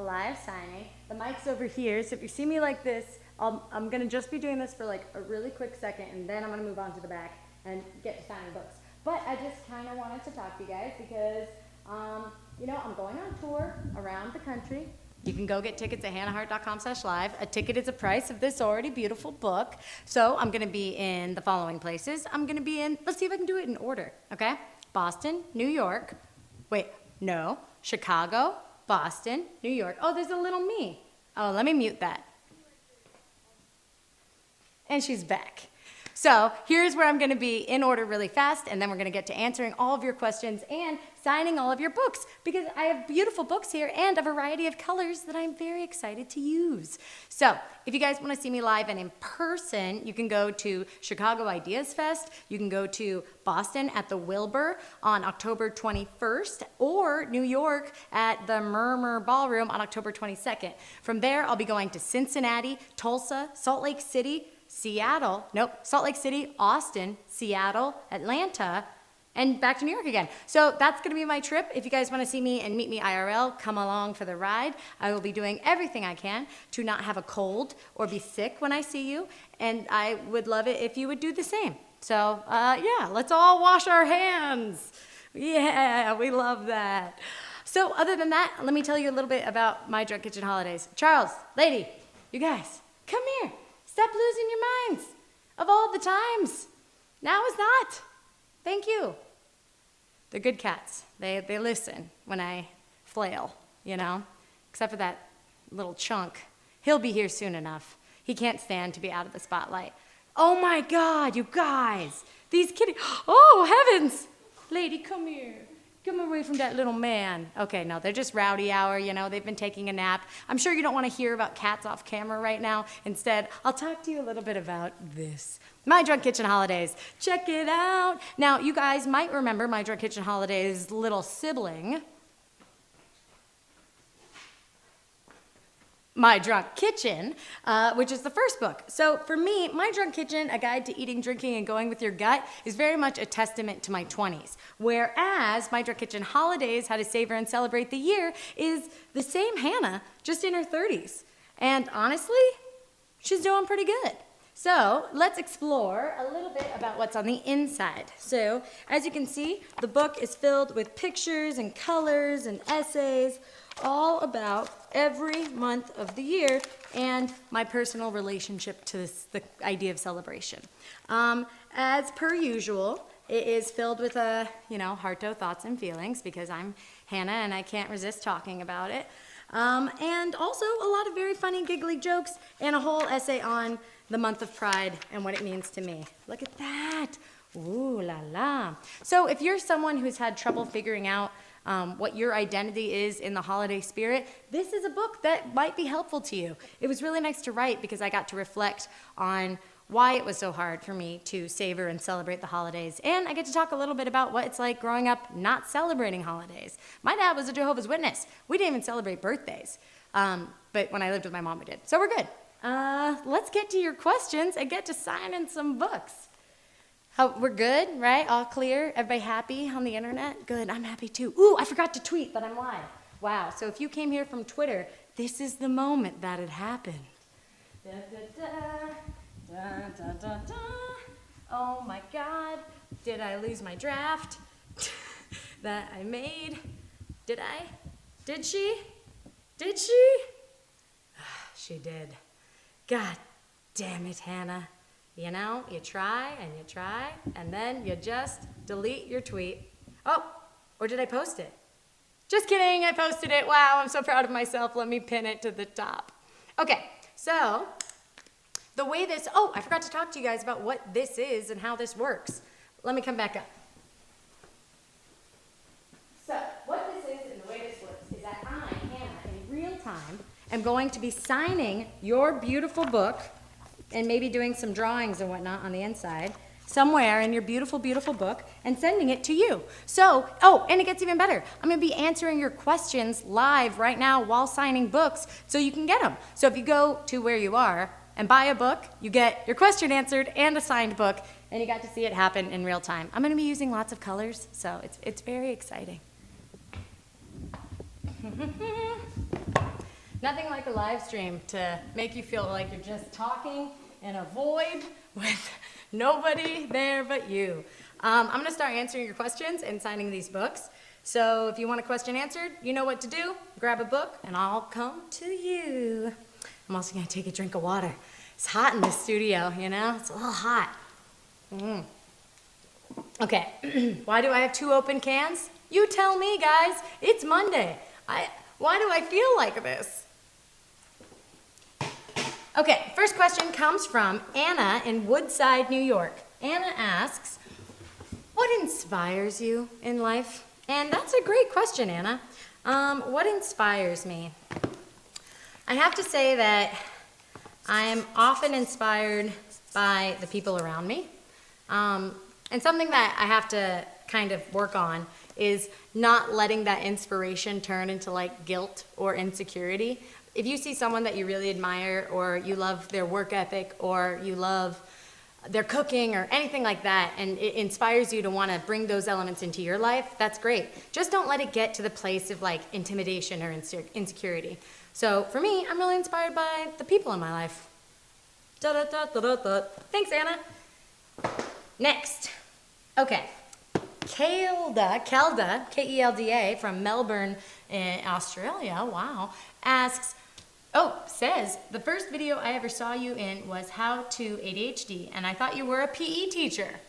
live signing. The mic's over here, so if you see me like this, I'm gonna just be doing this for like a really quick second, and then I'm gonna move on to the back and get to signing books. But I just kind of wanted to talk to you guys because, you know, I'm going on tour around the country. You can go get tickets at hannahhart.com/live. A ticket is a price of this already beautiful book. So I'm gonna be in the following places. I'm gonna be in, let's see if I can do it in order, okay? Boston, New York, Chicago, Boston, New York. Oh, there's a little me. Oh, let me mute that. And she's back. So here's where I'm gonna be in order really fast, and then we're gonna get to answering all of your questions and signing all of your books, because I have beautiful books here and a variety of colors that I'm very excited to use. So if you guys wanna see me live and in person, you can go to Chicago Ideas Fest, you can go to Boston at the Wilbur on October 21st, or New York at the Murmur Ballroom on October 22nd. From there, I'll be going to Cincinnati, Tulsa, Salt Lake City, Salt Lake City, Austin, Seattle, Atlanta, and back to New York again. So that's gonna be my trip. If you guys wanna see me and meet me IRL, come along for the ride. I will be doing everything I can to not have a cold or be sick when I see you, and I would love it if you would do the same. So yeah, let's all wash our hands. Yeah, we love that. So other than that, let me tell you a little bit about my Drunk Kitchen holidays. Charles, lady, you guys, come here. Stop losing your minds. Of all the times, now is not. Thank you. They're good cats. They listen when I flail, you know? Except for that little chunk. He'll be here soon enough. He can't stand to be out of the spotlight. Oh my God, you guys. These kitties, oh heavens. Lady, come here. Come away from that little man. Okay, no, they're just rowdy hour, you know, they've been taking a nap. I'm sure you don't want to hear about cats off camera right now. Instead, I'll talk to you a little bit about this. My Drunk Kitchen holidays. Check it out. Now, you guys might remember my Drunk Kitchen holidays' little sibling, My Drunk Kitchen, which is the first book. So for me, My Drunk Kitchen, A Guide to Eating, Drinking, and Going with Your Gut, is very much a testament to my 20s. Whereas My Drunk Kitchen Holidays, How to Savor and Celebrate the Year, is the same Hannah, just in her 30s. And honestly, she's doing pretty good. So let's explore a little bit about what's on the inside. So as you can see, the book is filled with pictures and colors and essays, all about every month of the year and my personal relationship to the idea of celebration. As per usual, it is filled with hearto thoughts and feelings, because I'm Hannah and I can't resist talking about it. And also a lot of very funny giggly jokes and a whole essay on the month of Pride and what it means to me. Look at that. Ooh la la. So if you're someone who's had trouble figuring out what your identity is in the holiday spirit, this is a book that might be helpful to you. It was really nice to write because I got to reflect on why it was so hard for me to savor and celebrate the holidays. And I get to talk a little bit about what it's like growing up not celebrating holidays. My dad was a Jehovah's Witness. We didn't even celebrate birthdays. But when I lived with my mom, we did. So we're good. Let's get to your questions and get to signing some books. We're good, right? All clear? Everybody happy on the internet? Good, I'm happy too. Ooh, I forgot to tweet that I'm live. Wow, so if you came here from Twitter, this is the moment that it happened. Da, da, da, da, da, da, da. Oh my God, did I lose my draft that I made? Did I? Did she? Did she? She did. God damn it, Hannah. You know, you try, and then you just delete your tweet. Oh, or did I post it? Just kidding, I posted it. Wow, I'm so proud of myself. Let me pin it to the top. Okay, so the way this, I forgot to talk to you guys about what this is and how this works. Let me come back up. So what this is and the way this works is that I, Hannah, in real time, am going to be signing your beautiful book and maybe doing some drawings and whatnot on the inside somewhere in your beautiful, beautiful book and sending it to you. So, and it gets even better. I'm gonna be answering your questions live right now while signing books so you can get them. So if you go to where you are and buy a book, you get your question answered and a signed book, and you got to see it happen in real time. I'm gonna be using lots of colors, so it's very exciting. Nothing like a live stream to make you feel like you're just talking in a void with nobody there but you. I'm going to start answering your questions and signing these books. So if you want a question answered, you know what to do. Grab a book and I'll come to you. I'm also going to take a drink of water. It's hot in this studio, you know? It's a little hot. Okay, why do I have 2 open cans? You tell me, guys. It's Monday. Why do I feel like this? Okay, first question comes from Anna in Woodside, New York. Anna asks, what inspires you in life? And that's a great question, Anna. What inspires me? I have to say that I am often inspired by the people around me. And something that I have to kind of work on is not letting that inspiration turn into like guilt or insecurity. If you see someone that you really admire, or you love their work ethic, or you love their cooking or anything like that, and it inspires you to want to bring those elements into your life, that's great. Just don't let it get to the place of like intimidation or insecurity. So for me, I'm really inspired by the people in my life. Thanks, Anna. Next. Okay. Kelda, Kelda, from Melbourne, Australia, wow, asks, says, the first video I ever saw you in was How to ADHD, and I thought you were a PE teacher.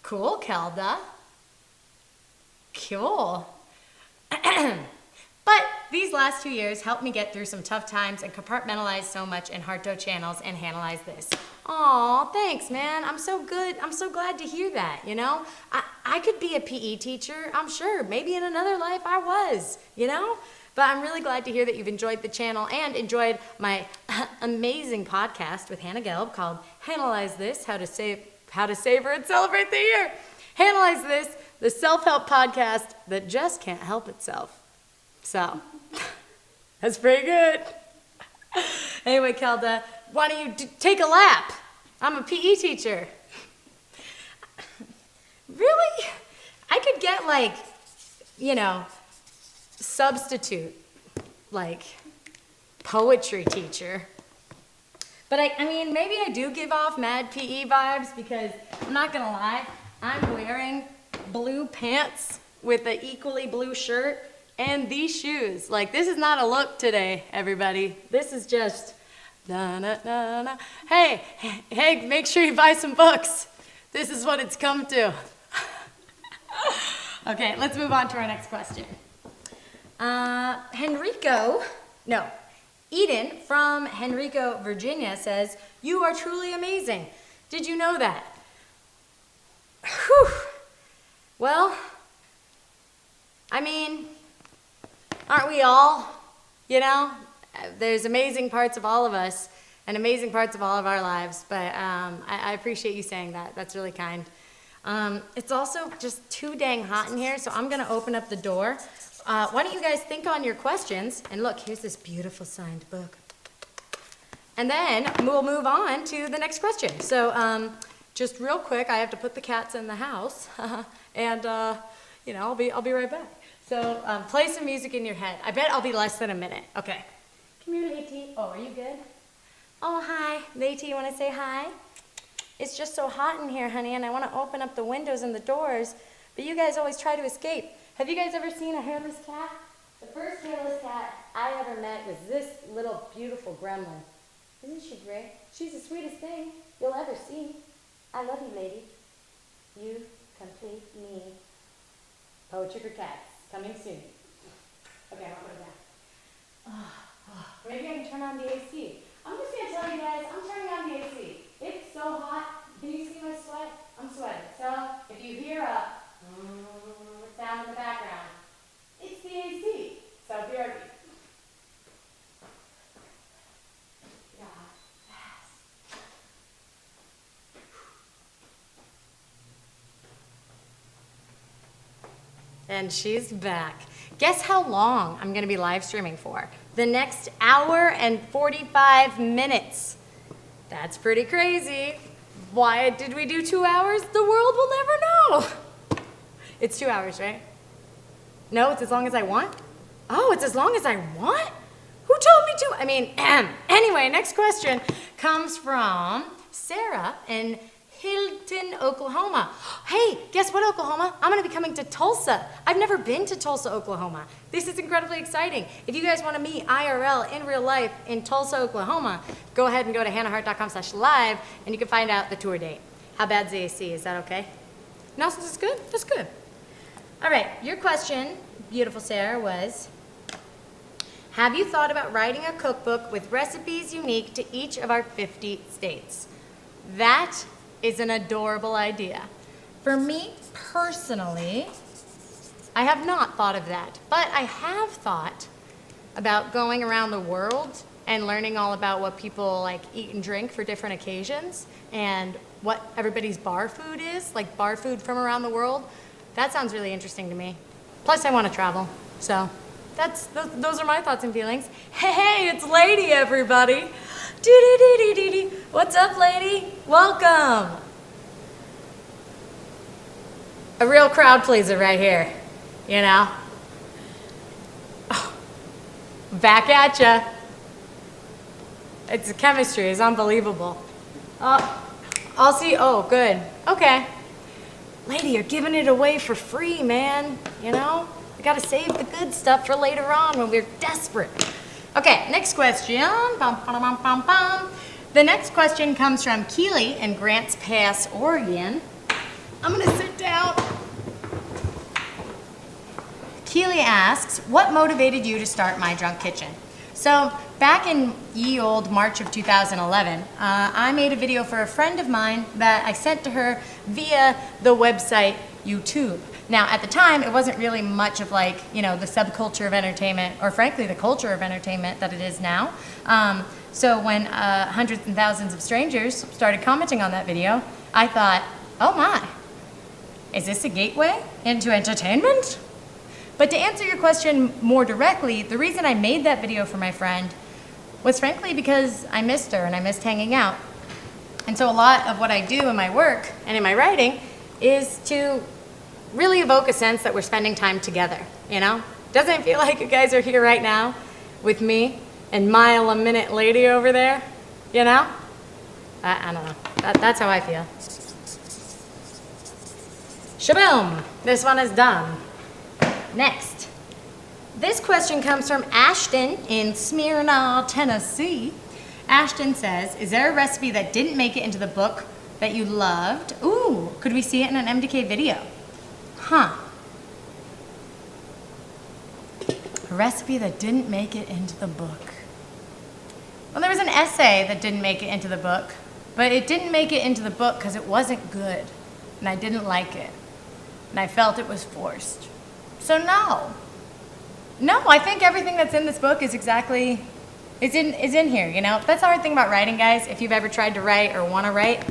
Cool, Kelda. Cool. But these last 2 years helped me get through some tough times and compartmentalize so much in Hart channels and analyze this. Aw, thanks, man. I'm so good. I'm so glad to hear that, you know? I could be a PE teacher, I'm sure. Maybe in another life I was, you know? But I'm really glad to hear that you've enjoyed the channel and enjoyed my amazing podcast with Hannah Gelb called Analyze This, How to Savor and Celebrate the Year. Analyze This, the self-help podcast that just can't help itself. So, that's pretty good. Anyway, Kelda, why don't you take a lap? I'm a PE teacher. Really? I could get like, you know, substitute, like poetry teacher. But I mean, maybe I do give off mad PE vibes because I'm not gonna lie, I'm wearing blue pants with an equally blue shirt and these shoes. Like, this is not a look today, everybody. This is just, na-na-na-na. Hey, make sure you buy some books. This is what it's come to. Okay, let's move on to our next question. Eden from Henrico, Virginia says, you are truly amazing. Did you know that? Whew. Well, I mean, aren't we all? You know, there's amazing parts of all of us and amazing parts of all of our lives, but I appreciate you saying that. That's really kind. It's also just too dang hot in here, so I'm going to open up the door. Why don't you guys think on your questions? And look, here's this beautiful signed book. And then we'll move on to the next question. So just real quick, I have to put the cats in the house, and you know, I'll be right back. So play some music in your head. I bet I'll be less than a minute. Okay. Come here, Lady. Oh, are you good? Oh, hi. Lady, you want to say hi? It's just so hot in here, honey, and I want to open up the windows and the doors, but you guys always try to escape. Have you guys ever seen a hairless cat? The first hairless cat I ever met was this little beautiful gremlin. Isn't she great? She's the sweetest thing you'll ever see. I love you, lady. You complete me. Poetry for cats, coming soon. Okay, I'll put it down. Maybe I can turn on the AC. I'm just going to tell you guys, I'm turning on the AC. It's so hot. Can you see my sweat? I'm sweating. So if you hear a sound in the background, it's the AC. So BRB. And she's back. Guess how long I'm going to be live streaming for? The next hour and 45 minutes. That's pretty crazy. Why did we do 2 hours? The world will never know. It's 2 hours, right? No, it's as long as I want? Oh, it's as long as I want? Who told me to? I mean, anyway, next question comes from Sarah in Hilton, Oklahoma. Hey, guess what, Oklahoma? I'm gonna be coming to Tulsa. I've never been to Tulsa, Oklahoma. This is incredibly exciting. If you guys wanna meet IRL in real life in Tulsa, Oklahoma, go ahead and go to hannahhart.com/live and you can find out the tour date. How bad's the AC? Is that okay? No, this is good? That's good. All right, your question, beautiful Sarah, was, have you thought about writing a cookbook with recipes unique to each of our 50 states? That is an adorable idea. For me, personally, I have not thought of that, but I have thought about going around the world and learning all about what people like eat and drink for different occasions and what everybody's bar food is, like bar food from around the world. That sounds really interesting to me. Plus, I want to travel, so those are my thoughts and feelings. Hey, it's Lady, everybody. What's up, Lady? Welcome. A real crowd pleaser right here, you know? Oh, back at ya. It's chemistry, it's unbelievable. I'll see, oh, good, okay. Lady, you're giving it away for free, man, you know? We gotta save the good stuff for later on when we're desperate. Okay, next question. The next question comes from Keely in Grants Pass, Oregon. I'm gonna sit down. Keely asks, what motivated you to start My Drunk Kitchen? So back in ye old March of 2011, I made a video for a friend of mine that I sent to her via the website YouTube. Now, at the time, it wasn't really much of like, you know, the subculture of entertainment, or frankly, the culture of entertainment that it is now. So when hundreds and thousands of strangers started commenting on that video, I thought, oh my, is this a gateway into entertainment? But to answer your question more directly, the reason I made that video for my friend was frankly because I missed her and I missed hanging out. And so a lot of what I do in my work and in my writing is to really evoke a sense that we're spending time together, you know? Doesn't it feel like you guys are here right now with me and mile-a-minute Lady over there, you know? I don't know. That's how I feel. Shaboom! This one is done. Next. This question comes from Ashton in Smyrna, Tennessee. Ashton says, is there a recipe that didn't make it into the book that you loved? Ooh, could we see it in an MDK video? Huh. A recipe that didn't make it into the book. Well, there was an essay that didn't make it into the book, but it didn't make it into the book because it wasn't good, and I didn't like it, and I felt it was forced. So no. No, I think everything that's in this book is exactly, is in here, you know? That's the hard thing about writing, guys. If you've ever tried to write or want to write,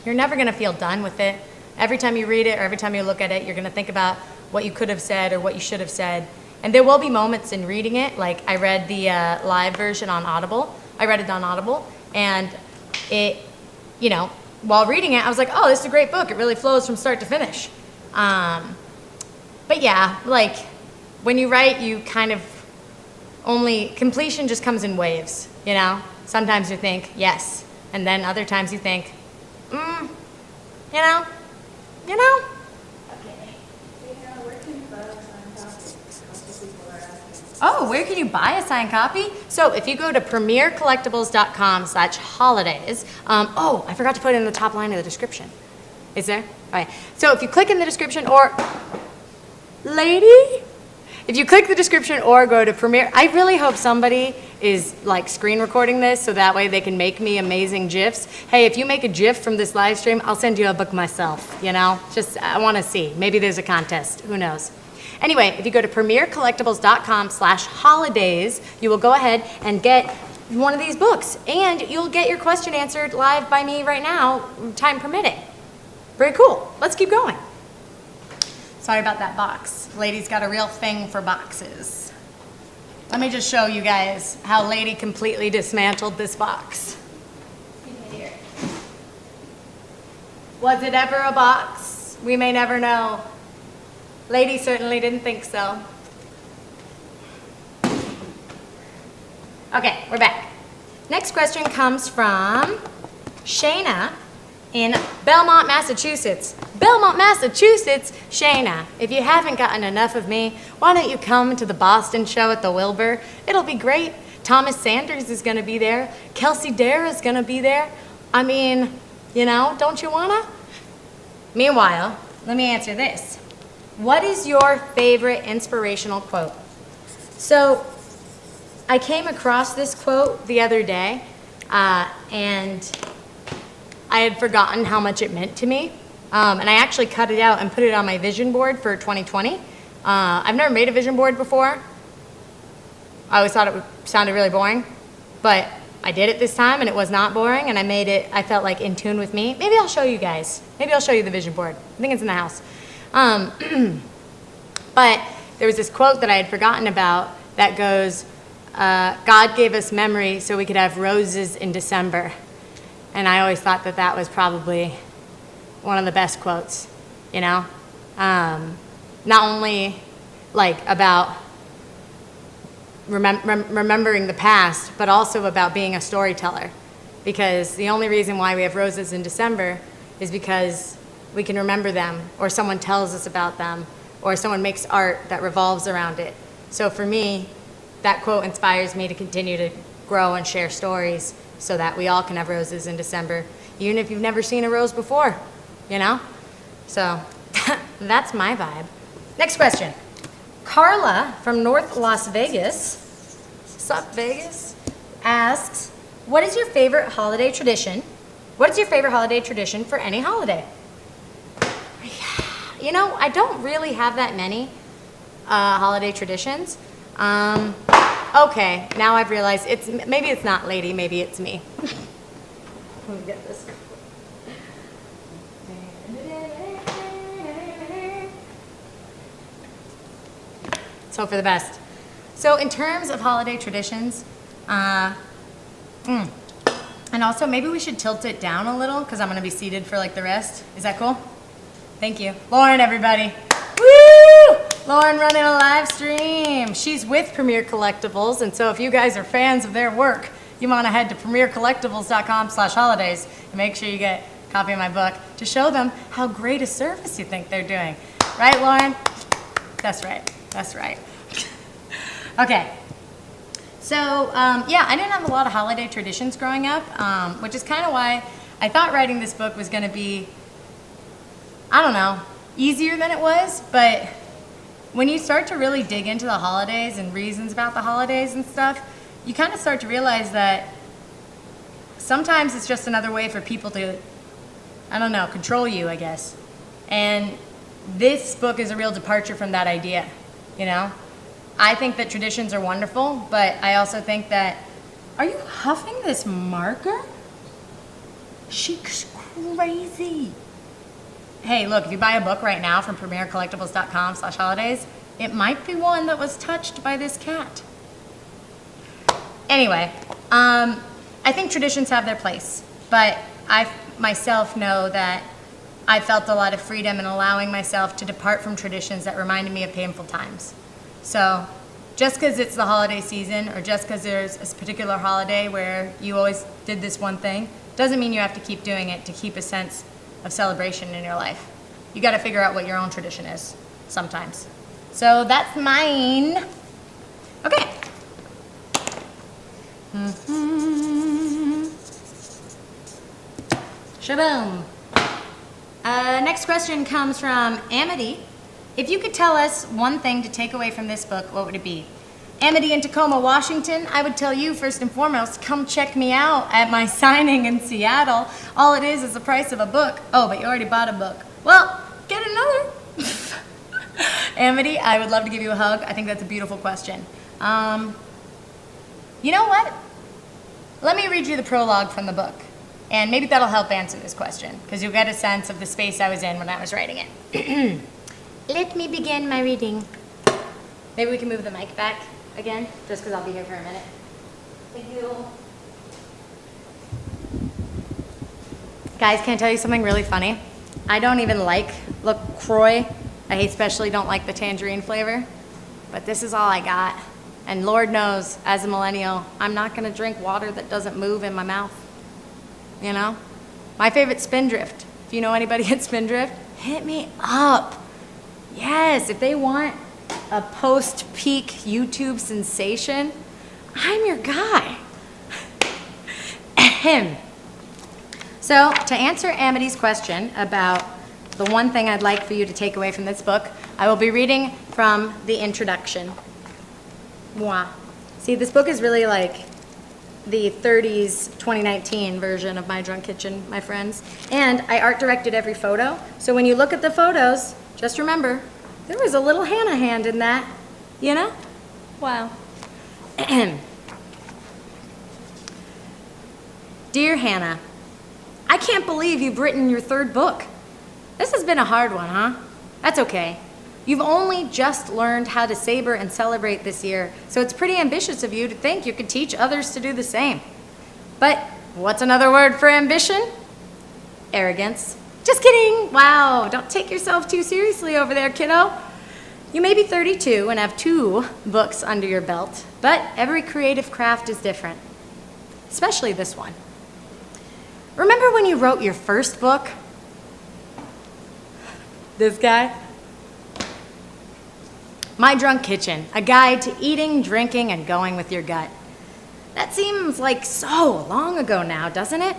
you're never going to feel done with it. Every time you read it or every time you look at it, you're going to think about what you could have said or what you should have said. And there will be moments in reading it, like I read the live version on Audible. I read it on Audible, and it, you know, while reading it, I was like, oh, this is a great book. It really flows from start to finish. But yeah, like when you write, you kind of only, completion just comes in waves, you know? Sometimes you think, yes, and then other times you think, you know? You know? Oh, where can you buy a signed copy? So if you go to premiercollectibles.com/holidays, oh, I forgot to put it in the top line of the description. Is there? All right. So if you click in the description or, Lady? If you click the description or go to Premiere, I really hope somebody is like screen recording this so that way they can make me amazing GIFs. Hey, if you make a GIF from this live stream, I'll send you a book myself, you know? Just, I want to see. Maybe there's a contest. Who knows? Anyway, if you go to premiercollectibles.com/holidays, you will go ahead and get one of these books, and you'll get your question answered live by me right now, time permitting. Very cool. Let's keep going. Sorry about that box. Lady's got a real thing for boxes. Let me just show you guys how Lady completely dismantled this box. Here. Was it ever a box? We may never know. Lady certainly didn't think so. Okay, we're back. Next question comes from Shayna in Belmont, Massachusetts. Belmont, Massachusetts, Shayna, if you haven't gotten enough of me, why don't you come to the Boston show at the Wilbur? It'll be great. Thomas Sanders is gonna be there. Kelsey Dara's gonna be there. I mean, you know, don't you wanna? Meanwhile, let me answer this. What is your favorite inspirational quote? So, I came across this quote the other day, and I had forgotten how much it meant to me. And I actually cut it out and put it on my vision board for 2020. I've never made a vision board before. I always thought it sounded really boring, but I did it this time and it was not boring, and I made it, I felt like in tune with me. Maybe I'll show you guys. Maybe I'll show you the vision board. I think it's in the house. But there was this quote that I had forgotten about that goes, God gave us memory so we could have roses in December. And I always thought that that was probably one of the best quotes, you know? Not only like about remembering the past, but also about being a storyteller. Because the only reason why we have roses in December is because we can remember them, or someone tells us about them, or someone makes art that revolves around it. So for me, that quote inspires me to continue to grow and share stories so that we all can have roses in December, even if you've never seen a rose before, you know? So that's my vibe. Next question. Carla from North Las Vegas, sup Vegas, asks, what is your favorite holiday tradition? What is your favorite holiday tradition for any holiday? You know, I don't really have that many holiday traditions. Okay, now I've realized maybe it's not Lady, maybe it's me. Let me get this. Let's hope for the best. So in terms of holiday traditions, and also maybe we should tilt it down a little because I'm going to be seated for like the rest. Is that cool? Thank you. Lauren, everybody. Woo! Lauren running a live stream. She's with Premier Collectibles, and so if you guys are fans of their work, you want to head to premiercollectibles.com/holidays and make sure you get a copy of my book to show them how great a service you think they're doing. Right, Lauren? That's right. That's right. Okay. So, yeah, I didn't have a lot of holiday traditions growing up, which is kind of why I thought writing this book was going to be, I don't know, easier than it was, but when you start to really dig into the holidays and reasons about the holidays and stuff, you kind of start to realize that sometimes it's just another way for people to, I don't know, control you, I guess. And this book is a real departure from that idea, you know? I think that traditions are wonderful, but I also think that, are you huffing this marker? She's crazy. Hey, look, if you buy a book right now from premiercollectibles.com/holidays, it might be one that was touched by this cat. Anyway, I think traditions have their place, but I myself know that I felt a lot of freedom in allowing myself to depart from traditions that reminded me of painful times. So just because it's the holiday season, or just because there's a particular holiday where you always did this one thing, doesn't mean you have to keep doing it to keep a sense of celebration in your life. You got to figure out what your own tradition is sometimes. So that's mine. Okay. Shaboom. Next question comes from Amity. If you could tell us one thing to take away from this book, what would it be? Amity in Tacoma, Washington, I would tell you, first and foremost, come check me out at my signing in Seattle. All it is the price of a book. Oh, but you already bought a book. Well, get another. Amity, I would love to give you a hug. I think that's a beautiful question. You know what? Let me read you the prologue from the book, and maybe that'll help answer this question, because you'll get a sense of the space I was in when I was writing it. Let me begin my reading. Maybe we can move the mic back again, just because I'll be here for a minute. Thank you. Guys, can I tell you something really funny? I don't even like LaCroix. I especially don't like the tangerine flavor, but this is all I got. And Lord knows, as a millennial, I'm not gonna drink water that doesn't move in my mouth. You know? My favorite, Spindrift. If you know anybody at Spindrift, hit me up. Yes, if they want a post-peak YouTube sensation, I'm your guy. Ahem. So, to answer Amity's question about the one thing I'd like for you to take away from this book, I will be reading from the introduction. Mwah. See, this book is really like the 30s 2019 version of My Drunk Kitchen, my friends. And I art directed every photo. So when you look at the photos, just remember, there was a little Hannah hand in that, you know? Wow. Dear Hannah, I can't believe you've written your 3rd book. This has been a hard one, huh? That's okay. You've only just learned how to savor and celebrate this year, so it's pretty ambitious of you to think you could teach others to do the same. But what's another word for ambition? Arrogance. Just kidding. Wow, don't take yourself too seriously over there, kiddo. You may be 32 and have 2 books under your belt, but every creative craft is different, especially this one. Remember when you wrote your first book? This guy? My Drunk Kitchen, a guide to eating, drinking, and going with your gut. That seems like so long ago now, doesn't it?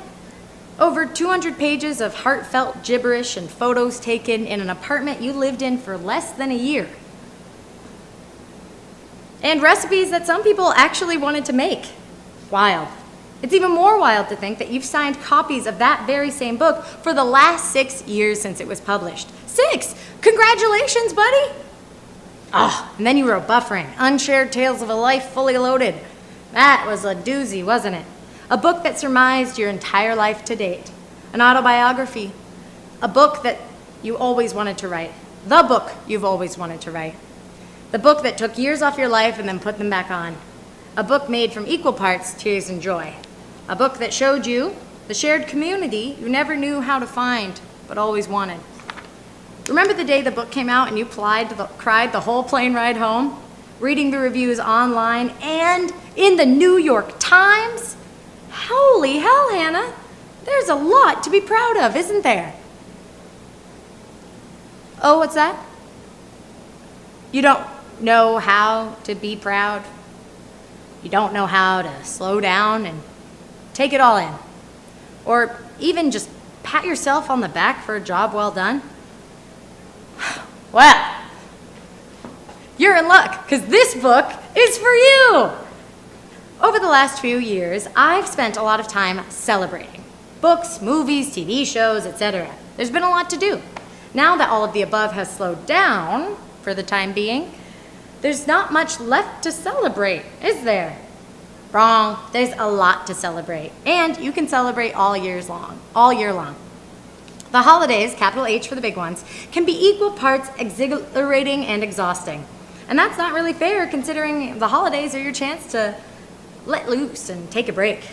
Over 200 pages of heartfelt gibberish and photos taken in an apartment you lived in for less than a year. And recipes that some people actually wanted to make. Wild. It's even more wild to think that you've signed copies of that very same book for the last 6 years since it was published. 6! Congratulations, buddy! Oh, and then you wrote Buffering, Unshared Tales of a Life Fully Loaded. That was a doozy, wasn't it? A book that surmised your entire life to date. An autobiography. A book that you always wanted to write. The book you've always wanted to write. The book that took years off your life and then put them back on. A book made from equal parts tears and joy. A book that showed you the shared community you never knew how to find, but always wanted. Remember the day the book came out and you cried the whole plane ride home? Reading the reviews online and in the New York Times? Holy hell, Hannah. There's a lot to be proud of, isn't there? Oh, what's that? You don't know how to be proud? You don't know how to slow down and take it all in? Or even just pat yourself on the back for a job well done? Well, you're in luck, because this book is for you. Over the last few years, I've spent a lot of time celebrating. Books, movies, TV shows, etc. There's been a lot to do. Now that all of the above has slowed down, for the time being, there's not much left to celebrate, is there? Wrong. There's a lot to celebrate. And you can celebrate all year long. The holidays, capital H for the big ones, can be equal parts exhilarating and exhausting. And that's not really fair considering the holidays are your chance to let loose and take a break.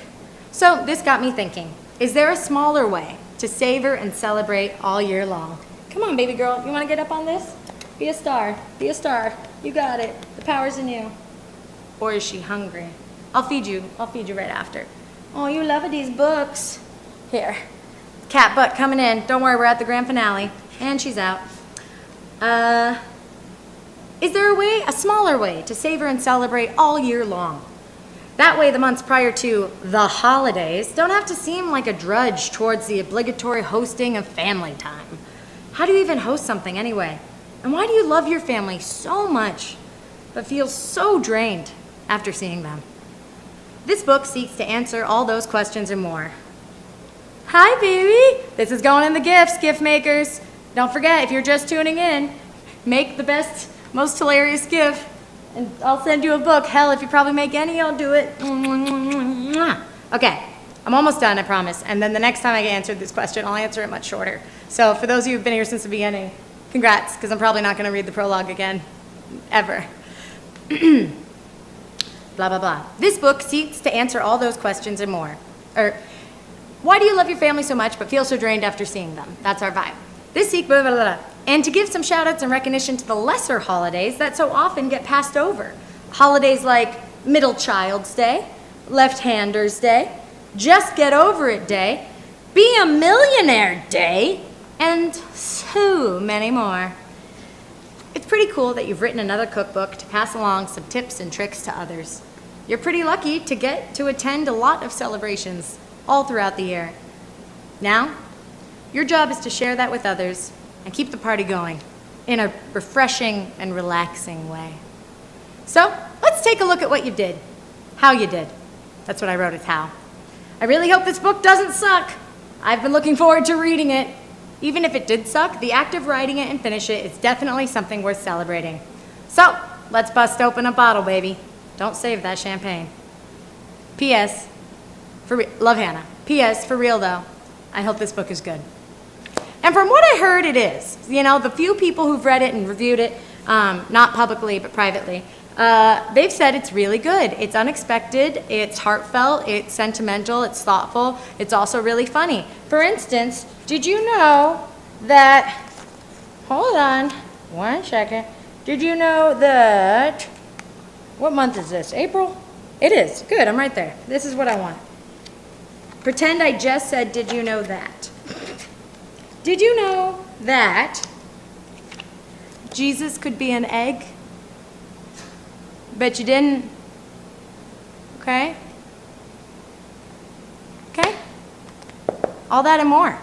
So this got me thinking, is there a smaller way to savor and celebrate all year long? Come on, baby girl, you want to get up on this? Be a star, be a star. You got it. The power's in you. Or is she hungry? I'll feed you right after. Oh, you love these books. Here. Cat butt coming in. Don't worry, we're at the grand finale. And she's out. Is there a smaller way to savor and celebrate all year long? That way the months prior to the holidays don't have to seem like a drudge towards the obligatory hosting of family time. How do you even host something anyway? And why do you love your family so much, but feel so drained after seeing them? This book seeks to answer all those questions and more. Hi, baby. This is going in the gifts, gift makers. Don't forget, if you're just tuning in, make the best, most hilarious gift, and I'll send you a book. Hell, if you probably make any, I'll do it. Okay, I'm almost done, I promise. And then the next time I get answered this question, I'll answer it much shorter. So for those of you who've been here since the beginning, congrats, because I'm probably not going to read the prologue again, ever. Blah, blah, blah. This book seeks to answer all those questions and more. Why do you love your family so much but feel so drained after seeing them? That's our vibe. Blah, blah, blah. And to give some shout outs and recognition to the lesser holidays that so often get passed over, holidays like Middle Child's Day, Left-Handers Day, Just Get Over It Day, Be a Millionaire Day, and so many more. It's pretty cool that you've written another cookbook to pass along some tips and tricks to others. You're pretty lucky to get to attend a lot of celebrations all throughout the year. Now, your job is to share that with others and keep the party going in a refreshing and relaxing way. So, let's take a look at what you did. How you did. That's what I wrote as how. I really hope this book doesn't suck. I've been looking forward to reading it. Even if it did suck, the act of writing it and finish it is definitely something worth celebrating. So, let's bust open a bottle, baby. Don't save that champagne. P.S. Love, Hannah. P.S. For real, though, I hope this book is good. And from what I heard, it is. You know, the few people who've read it and reviewed it, not publicly but privately, they've said it's really good. It's unexpected, it's heartfelt, it's sentimental, it's thoughtful, it's also really funny. For instance, did you know that, hold on 1 second, did you know that, what month is this, April? It is, good, I'm right there. This is what I want. Pretend I just said, did you know that? Did you know that Jesus could be an egg? Bet you didn't. Okay? Okay? All that and more.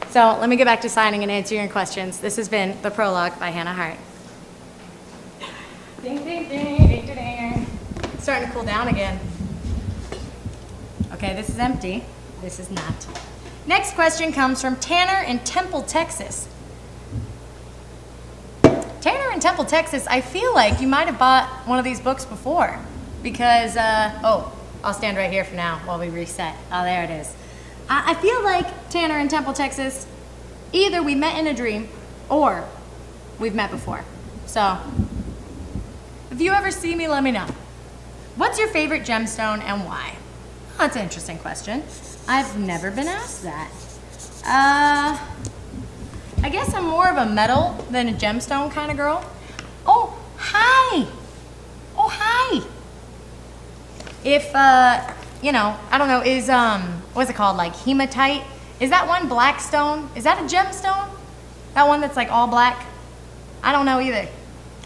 So let me get back to signing and answering your questions. This has been The Prologue by Hannah Hart. Ding, ding, ding, ding, ding, ding. It's starting to cool down again. Okay, this is empty. This is not. Next question comes from Tanner in Temple, Texas. Tanner in Temple, Texas, I feel like you might have bought one of these books before because, oh, I'll stand right here for now while we reset. Oh, there it is. I feel like Tanner in Temple, Texas, either we met in a dream or we've met before. So, if you ever see me, let me know. What's your favorite gemstone and why? Oh, that's an interesting question. I've never been asked that. I guess I'm more of a metal than a gemstone kind of girl. Oh, hi. Oh, hi. If, you know, I don't know, is, what's it called, like hematite? Is that one black stone? Is that a gemstone? That one that's like all black? I don't know either.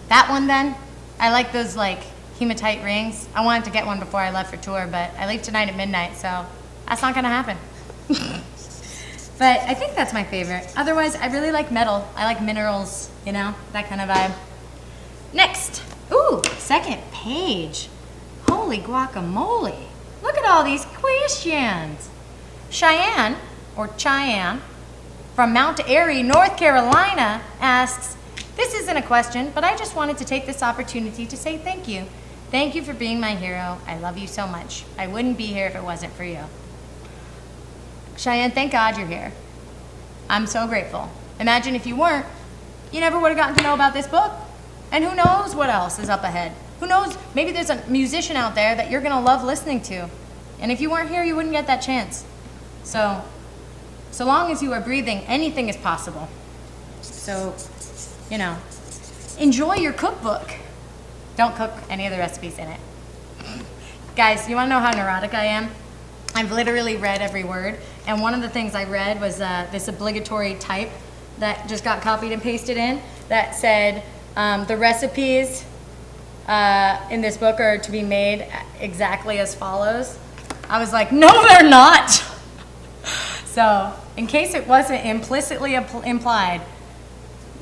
That one then? I like those like hematite rings. I wanted to get one before I left for tour, but I leave tonight at midnight, so that's not gonna happen. But I think that's my favorite. Otherwise, I really like metal. I like minerals, you know, that kind of vibe. Next. Ooh, second page. Holy guacamole. Look at all these questions. Cheyenne, or Cheyenne, from Mount Airy, North Carolina, asks, this isn't a question, but I just wanted to take this opportunity to say thank you. Thank you for being my hero. I love you so much. I wouldn't be here if it wasn't for you. Cheyenne, thank God you're here. I'm so grateful. Imagine if you weren't, you never would have gotten to know about this book. And who knows what else is up ahead. Who knows, maybe there's a musician out there that you're gonna love listening to. And if you weren't here, you wouldn't get that chance. So long as you are breathing, anything is possible. So, you know, enjoy your cookbook. Don't cook any of the recipes in it. Guys, you wanna know how neurotic I am? I've literally read every word, and one of the things I read was this obligatory type that just got copied and pasted in that said the recipes in this book are to be made exactly as follows. I was like, no, they're not. So, in case it wasn't implicitly implied,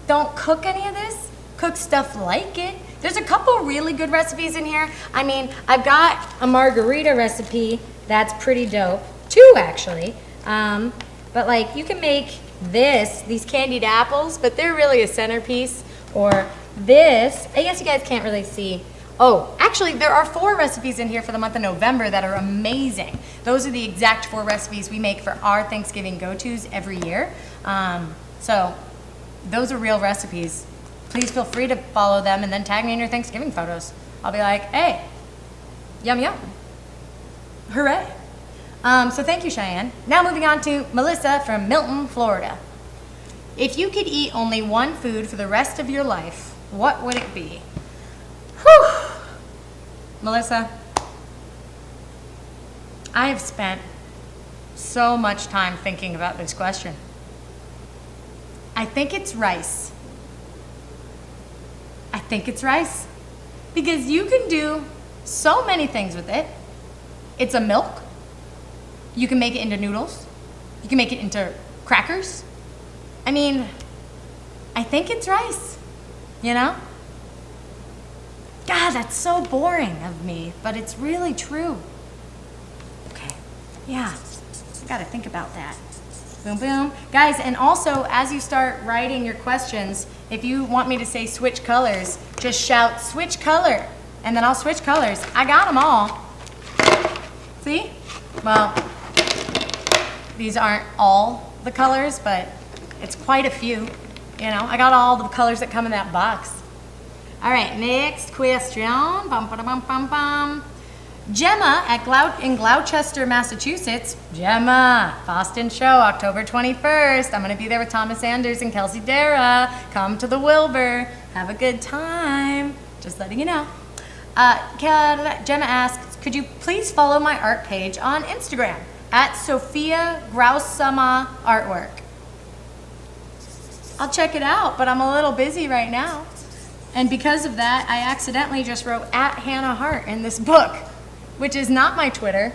don't cook any of this. Cook stuff like it. There's a couple really good recipes in here. I mean, I've got a margarita recipe that's pretty dope. 2 actually. But like you can make these candied apples, but they're really a centerpiece. Or this, I guess you guys can't really see. Oh, actually there are 4 recipes in here for the month of November that are amazing. Those are the exact 4 recipes we make for our Thanksgiving go-tos every year. So those are real recipes. Please feel free to follow them and then tag me in your Thanksgiving photos. I'll be like, hey, yum yum. Hooray. So thank you, Cheyenne. Now moving on to Melissa from Milton, Florida. If you could eat only one food for the rest of your life, what would it be? Whew. Melissa, I have spent so much time thinking about this question. I think it's rice. I think it's rice. Because you can do so many things with it. It's a milk. You can make it into noodles. You can make it into crackers. I mean, I think it's rice, you know? God, that's so boring of me, but it's really true. Okay, yeah, I gotta think about that. Boom, boom. Guys, and also, as you start writing your questions, if you want me to say switch colors, just shout switch color, and then I'll switch colors. I got them all. See? Well, these aren't all the colors, but it's quite a few. You know, I got all the colors that come in that box. All right, next question. Bum, ba, bum, bum, bum. Gemma in Gloucester, Massachusetts. Gemma, Boston show, October 21st. I'm going to be there with Thomas Anders and Kelsey Dara. Come to the Wilbur. Have a good time. Just letting you know. Gemma asks, could you please follow my art page on Instagram at Sophia Grausama Artwork? I'll check it out, but I'm a little busy right now. And because of that, I accidentally just wrote at Hannah Hart in this book, which is not my Twitter.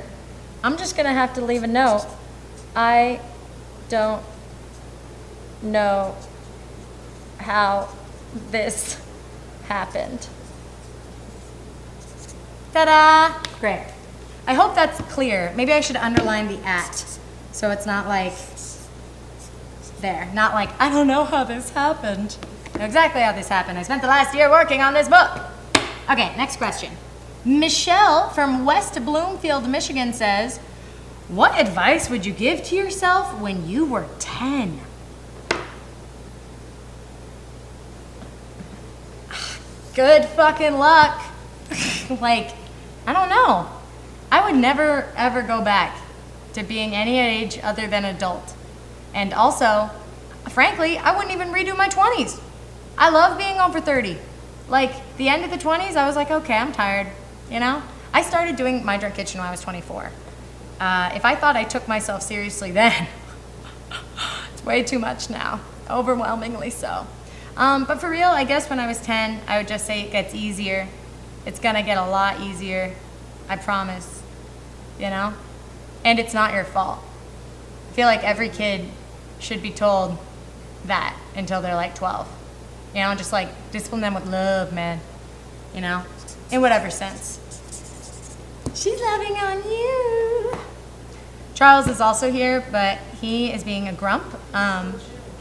I'm just gonna have to leave a note. I don't know how this happened. Ta-da! Great. I hope that's clear. Maybe I should underline the at, so it's not like there. Not like, I don't know how this happened. I know exactly how this happened. I spent the last year working on this book. Okay, next question. Michelle from West Bloomfield, Michigan says, what advice would you give to yourself when you were 10? Good fucking luck. Like, I don't know. I would never ever go back to being any age other than adult. And also, frankly, I wouldn't even redo my 20s. I love being over 30. Like, the end of the 20s, I was like, okay, I'm tired, you know? I started doing My Drunk Kitchen when I was 24. If I thought I took myself seriously then, it's way too much now, overwhelmingly so. But for real, I guess when I was 10, I would just say it gets easier. It's gonna get a lot easier, I promise, you know? And it's not your fault. I feel like every kid should be told that until they're like 12. You know, just like discipline them with love, man. You know, in whatever sense. She's loving on you. Charles is also here, but he is being a grump.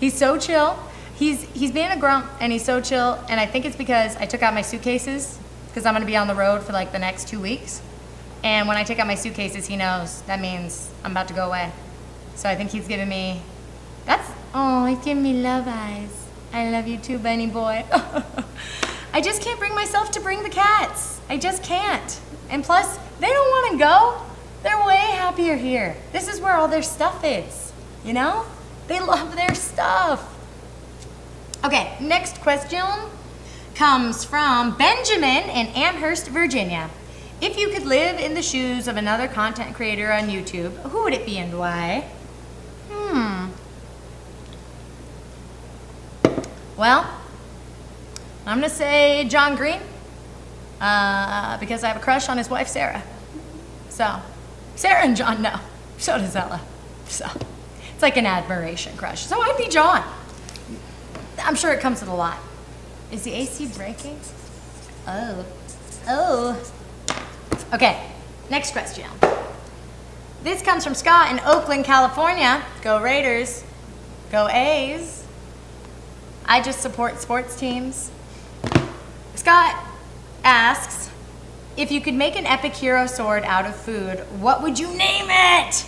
He's so chill. He's being a grump and he's so chill. And I think it's because I took out my suitcases because I'm gonna be on the road for like the next 2 weeks. And when I take out my suitcases, he knows that means I'm about to go away. So I think he's giving me, he's giving me love eyes. I love you too, bunny boy. I just can't bring myself to bring the cats. I just can't. And plus, they don't want to go. They're way happier here. This is where all their stuff is, you know? They love their stuff. Okay, next question comes from Benjamin in Amherst, Virginia. If you could live in the shoes of another content creator on YouTube, who would it be and why? Well, I'm gonna say John Green, because I have a crush on his wife, Sarah. So, Sarah and John know. So does Ella. So, it's like an admiration crush. So I'd be John. I'm sure it comes with a lot. Is the AC breaking? Oh. Okay, next question. This comes from Scott in Oakland, California. Go Raiders. Go A's. I just support sports teams. Scott asks, if you could make an epic hero sword out of food, what would you name it?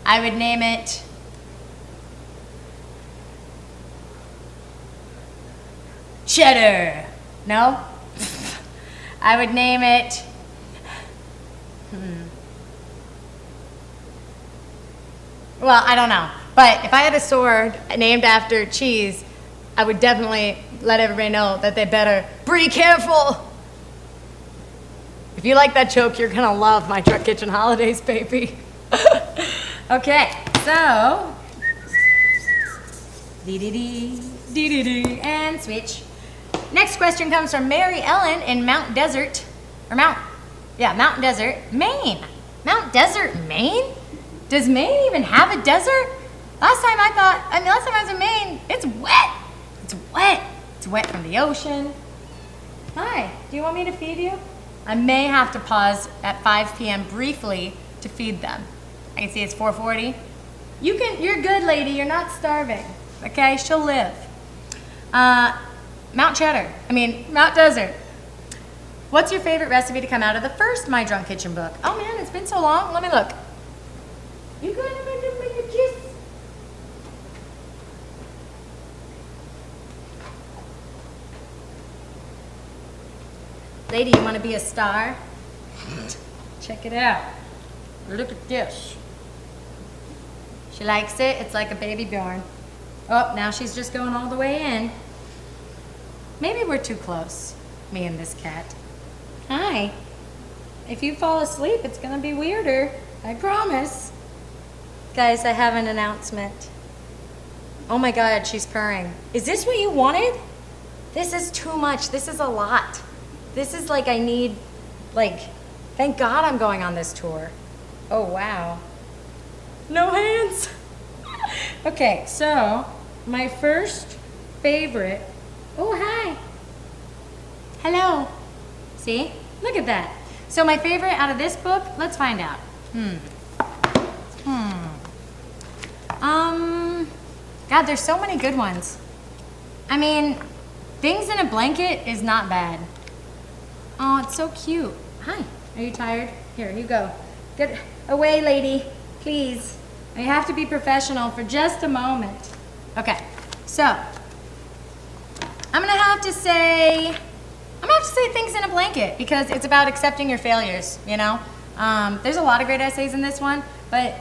I would name it Cheddar. No? I would name it well, I don't know. But if I had a sword named after cheese, I would definitely let everybody know that they better be careful. If you like that joke, you're gonna love my Drunk Kitchen Holidays, baby. Okay, so dee-dee-dee, and switch. Next question comes from Mary Ellen in Mountain Desert, Maine. Mount Desert, Maine? Does Maine even have a desert? Last time I was in Maine, it's wet. It's wet. It's wet from the ocean. Hi, do you want me to feed you? I may have to pause at 5 p.m. briefly to feed them. I can see it's 4:40. You're good, lady, you're not starving. Okay, she'll live. Mount Desert. What's your favorite recipe to come out of the first My Drunk Kitchen book? Oh man, it's been so long. Let me look. You going to make a kiss? Lady, you want to be a star? Check it out. Look at this. She likes it. It's like a baby born. Oh, now she's just going all the way in. Maybe we're too close, me and this cat. Hi. If you fall asleep, it's gonna be weirder. I promise. Guys, I have an announcement. Oh my God, she's purring. Is this what you wanted? This is too much. This is a lot. This is like thank God I'm going on this tour. Oh, wow. No hands. Okay, so my first favorite. Oh, hi. Hello. See? Look at that. So my favorite out of this book, let's find out. God, there's so many good ones. I mean, Things in a Blanket is not bad. Oh, it's so cute. Hi, are you tired? Here, you go. Get away, lady, please. I have to be professional for just a moment. Okay, so I'm gonna have to say Things in a Blanket because it's about accepting your failures, you know? There's a lot of great essays in this one, but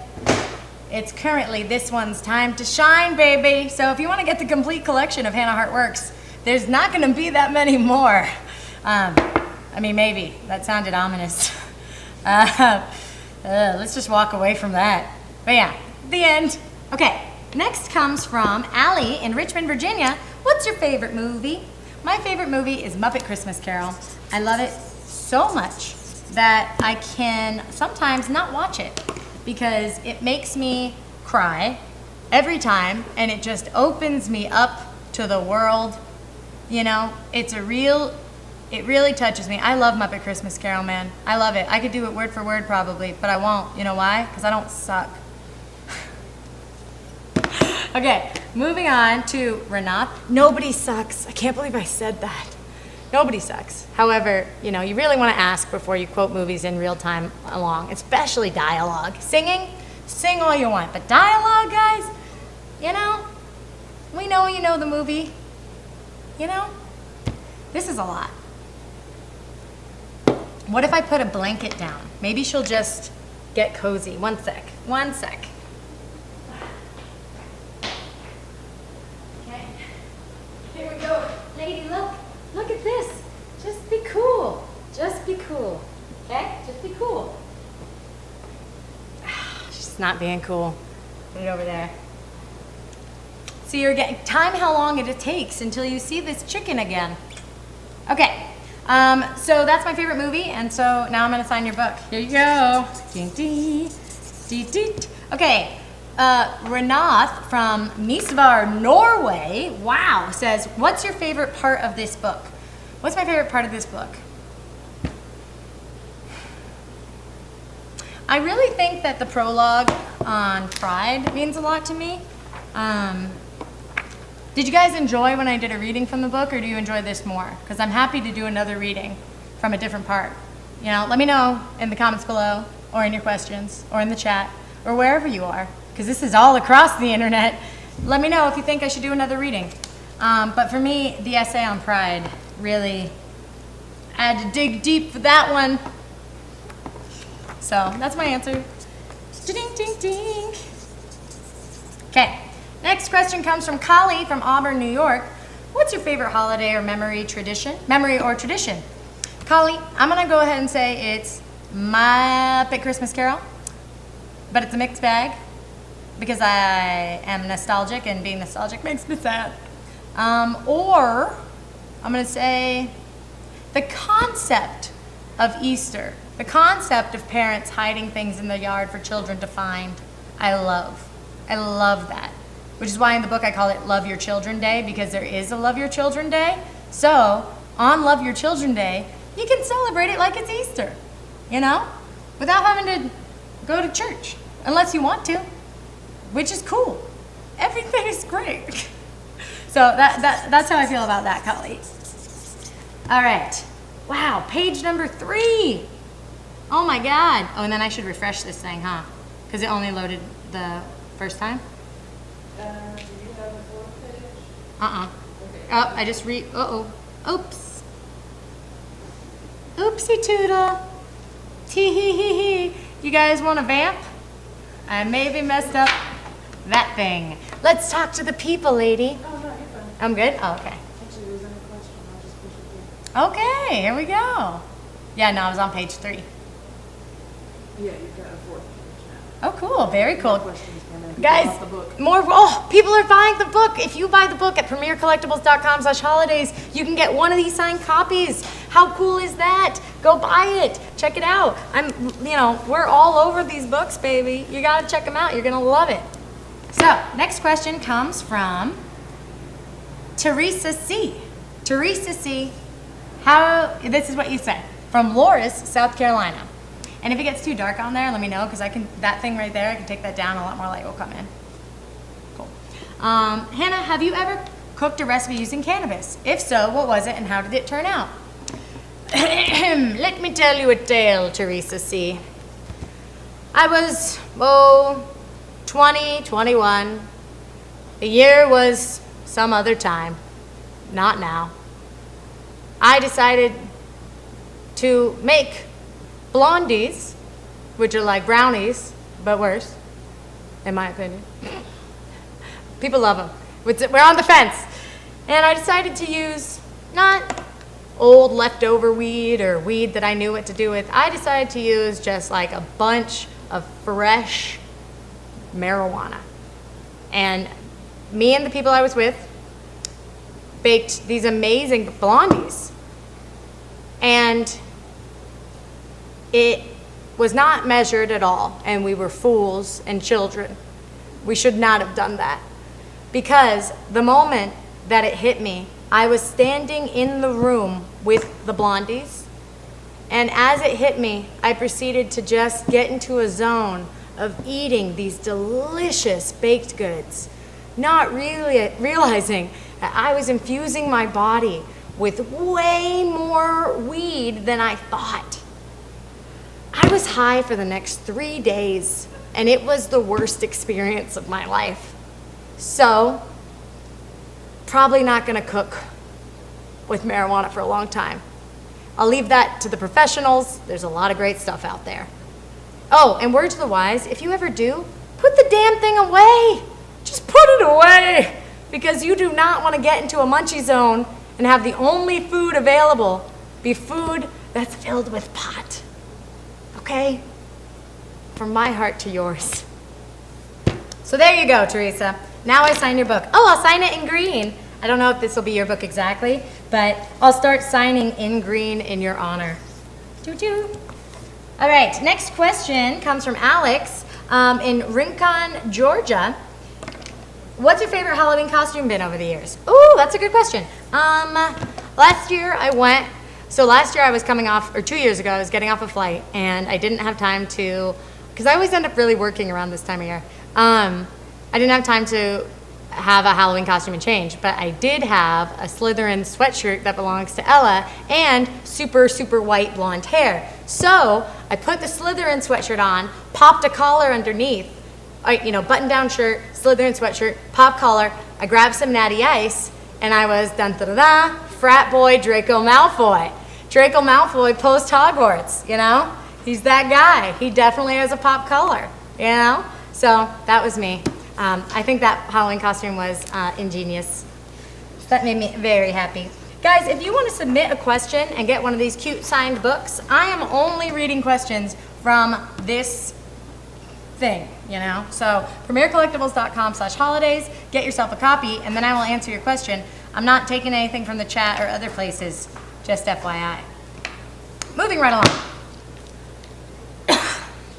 it's currently this one's time to shine, baby. So if you want to get the complete collection of Hannah Hart works, there's not gonna be that many more. I mean, maybe. That sounded ominous. Let's just walk away from that. But yeah, the end. Okay, next comes from Allie in Richmond, Virginia. What's your favorite movie? My favorite movie is Muppet Christmas Carol. I love it so much that I can sometimes not watch it because it makes me cry every time and it just opens me up to the world. You know, it really touches me. I love Muppet Christmas Carol, man. I love it. I could do it word for word probably, but I won't. You know why? Because I don't suck. Okay, moving on to Renath. Nobody sucks. I can't believe I said that. Nobody sucks. However, you know, you really want to ask before you quote movies in real time along, especially dialogue. Singing, sing all you want, but dialogue, guys, you know, we know you know the movie. You know, this is a lot. What if I put a blanket down? Maybe she'll just get cozy. One sec. Okay, here we go. Lady, look at this. Just be cool. Okay, just be cool. She's not being cool. Put it over there. So you're getting time how long it takes until you see this chicken again. Okay, so that's my favorite movie, and so now I'm gonna sign your book. Here you go. Okay, Renath from Misvar, Norway, wow, says, what's your favorite part of this book? What's my favorite part of this book? I really think that the prologue on pride means a lot to me. Did you guys enjoy when I did a reading from the book, or do you enjoy this more? Because I'm happy to do another reading from a different part. You know, let me know in the comments below, or in your questions, or in the chat, or wherever you are, because this is all across the internet. Let me know if you think I should do another reading. But for me, the essay on pride, really, I had to dig deep for that one. So that's my answer. Ding, ding, ding. Okay. Next question comes from Kali from Auburn, New York. What's your favorite holiday or memory or tradition? Collie, I'm gonna go ahead and say it's Muppet Christmas Carol, but it's a mixed bag because I am nostalgic and being nostalgic makes me sad. Or I'm gonna say the concept of Easter, the concept of parents hiding things in the yard for children to find, I love that. Which is why in the book I call it Love Your Children Day, because there is a Love Your Children Day. So on Love Your Children Day, you can celebrate it like it's Easter, you know, without having to go to church, unless you want to, which is cool. Everything is great. So that's how I feel about that, Collie. All right. Wow, page number 3. Oh my God. Oh, and then I should refresh this thing, huh? Because it only loaded the first time. Do you have a full page? Okay. Oh, I just oops. Oopsie toodle. Tee hee hee hee. You guys want a vamp? I maybe messed up that thing. Let's talk to the people, lady. Oh, no, you're fine. I'm good? Oh, okay. Actually, there's any question. I'll just push it through. Okay, here we go. Yeah, no, I was on page 3. Yeah, you've got a 4th page now. Oh, cool. Very More cool. questions coming. Guys, Off the book. people are buying the book. If you buy the book at premiercollectibles.com/holidays, you can get one of these signed copies. How cool is that? Go buy it. Check it out. We're all over these books, baby. You got to check them out. You're going to love it. So, next question comes from Teresa C. Teresa C. This is what you said. From Loris, South Carolina. And if it gets too dark on there, let me know, because that thing right there, I can take that down, a lot more light will come in. Cool. Hannah, have you ever cooked a recipe using cannabis? If so, what was it and how did it turn out? Let me tell you a tale, Teresa C. I was, 20, 21. The year was some other time, not now. I decided to make blondies, which are like brownies, but worse, in my opinion. People love them. We're on the fence. And I decided to use not old leftover weed or weed that I knew what to do with. I decided to use just like a bunch of fresh marijuana. And me and the people I was with baked these amazing blondies. And it was not measured at all, and we were fools and children. We should not have done that. Because the moment that it hit me, I was standing in the room with the blondies, and as it hit me, I proceeded to just get into a zone of eating these delicious baked goods, not really realizing that I was infusing my body with way more weed than I thought. I was high for the next 3 days, and it was the worst experience of my life. So, probably not gonna cook with marijuana for a long time. I'll leave that to the professionals. There's a lot of great stuff out there. Oh, and word to the wise, if you ever do, put the damn thing away. Just put it away, because you do not want to get into a munchie zone and have the only food available be food that's filled with pot. Okay? From my heart to yours. So there you go, Teresa. Now I sign your book. Oh, I'll sign it in green. I don't know if this will be your book exactly, but I'll start signing in green in your honor. Choo-choo. All right, next question comes from Alex in Rincon, Georgia. What's your favorite Halloween costume been over the years? Ooh, that's a good question. Last year I was coming off, or 2 years ago, I was getting off a flight, and I didn't have time to, because I always end up really working around this time of year. I didn't have time to have a Halloween costume and change, but I did have a Slytherin sweatshirt that belongs to Ella and super, super white blonde hair. So I put the Slytherin sweatshirt on, popped a collar underneath, button-down shirt, Slytherin sweatshirt, pop collar. I grabbed some Natty Ice, and I was dun-da-da-da, frat boy Draco Malfoy. Draco Malfoy post Hogwarts, He's that guy. He definitely has a pop color, So that was me. I think that Halloween costume was ingenious. That made me very happy. Guys, if you want to submit a question and get one of these cute signed books, I am only reading questions from this thing, you know? So premiercollectibles.com/holidays, get yourself a copy, and then I will answer your question. I'm not taking anything from the chat or other places, just FYI. Moving right along.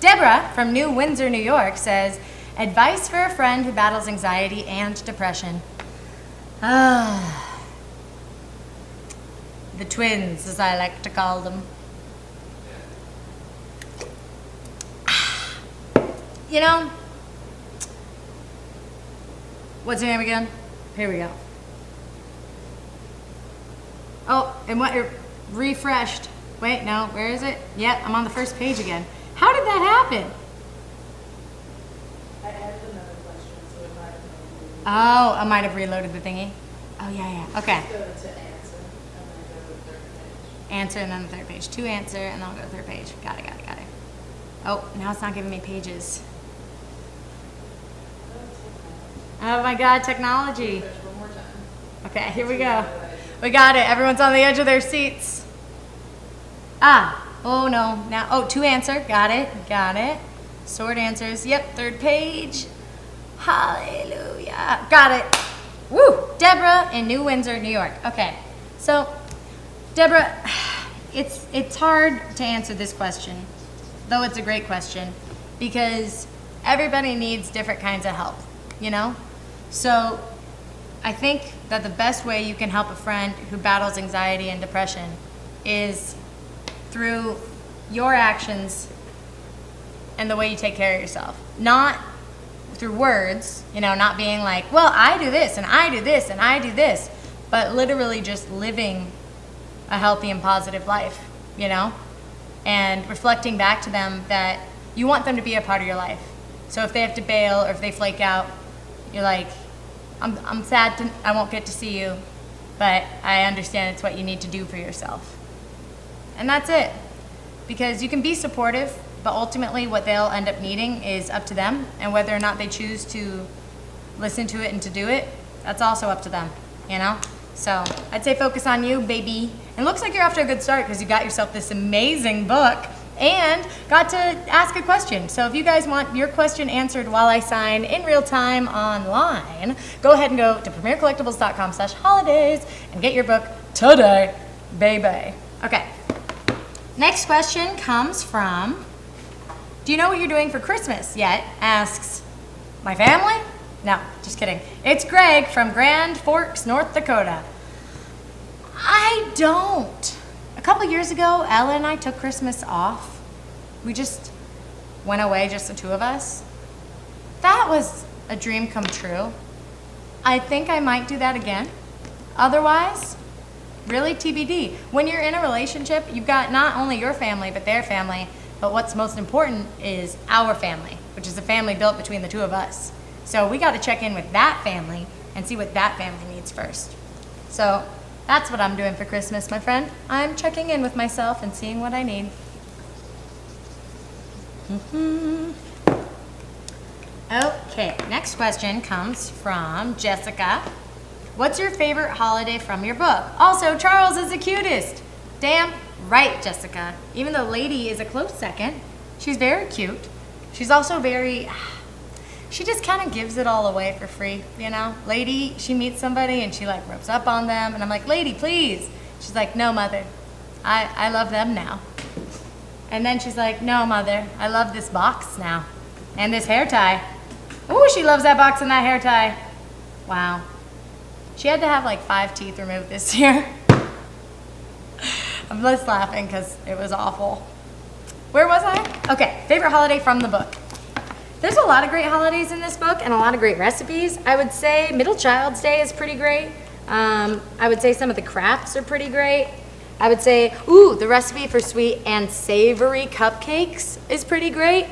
Deborah from New Windsor, New York says, advice for a friend who battles anxiety and depression. The twins, as I like to call them. You know, what's your name again? Here we go. Oh, and what, refreshed. Wait, no, where is it? Yep, I'm on the first page again. How did that happen? I added another question, so it might have been. Oh, I might have reloaded the thingy. Oh, yeah, okay. Go to answer, and then go to the third page. Answer and then the third page. To answer, and then I'll go to the third page. Got it. Oh, now it's not giving me pages. Oh my God, technology. Refresh one more time. Okay, here we go. We got it. Everyone's on the edge of their seats. Oh no. Now, to answer. Got it. Sword answers. Yep, third page. Hallelujah. Got it. Woo! Deborah in New Windsor, New York. Okay, so Deborah, it's hard to answer this question, though it's a great question, because everybody needs different kinds of help, you know? So I think that the best way you can help a friend who battles anxiety and depression is through your actions and the way you take care of yourself. Not through words, you know, not being like, well, I do this and I do this and I do this, but literally just living a healthy and positive life, you know, and reflecting back to them that you want them to be a part of your life. So if they have to bail or if they flake out, you're like, I'm sad I won't get to see you, but I understand it's what you need to do for yourself. And that's it. Because you can be supportive, but ultimately what they'll end up needing is up to them, and whether or not they choose to listen to it and to do it, that's also up to them, you know? So I'd say focus on you, baby. And it looks like you're off to a good start because you got yourself this amazing book and got to ask a question. So if you guys want your question answered while I sign in real time online, go ahead and go to premiercollectibles.com/holidays and get your book today, baby. Okay. Next question comes from, do you know what you're doing for Christmas yet? Asks my family? No, just kidding. It's Greg from Grand Forks, North Dakota. I don't. A couple years ago, Ella and I took Christmas off. We just went away, just the two of us. That was a dream come true. I think I might do that again. Otherwise, really TBD. When you're in a relationship, you've got not only your family, but their family, but what's most important is our family, which is a family built between the two of us. So we got to check in with that family and see what that family needs first. So that's what I'm doing for Christmas, my friend. I'm checking in with myself and seeing what I need. Okay, next question comes from Jessica. What's your favorite holiday from your book? Also, Charles is the cutest. Damn right, Jessica. Even though Lady is a close second, she's very cute. She's also she just kind of gives it all away for free, you know? Lady, she meets somebody and she like ropes up on them and I'm like, Lady, please. She's like, no, mother, I love them now. And then she's like, no, mother, I love this box now and this hair tie. Ooh, she loves that box and that hair tie. Wow. She had to have like 5 teeth removed this year. I'm just laughing because it was awful. Where was I? Okay, favorite holiday from the book. There's a lot of great holidays in this book and a lot of great recipes. I would say Middle Child's Day is pretty great. I would say some of the crafts are pretty great. I would say, the recipe for sweet and savory cupcakes is pretty great.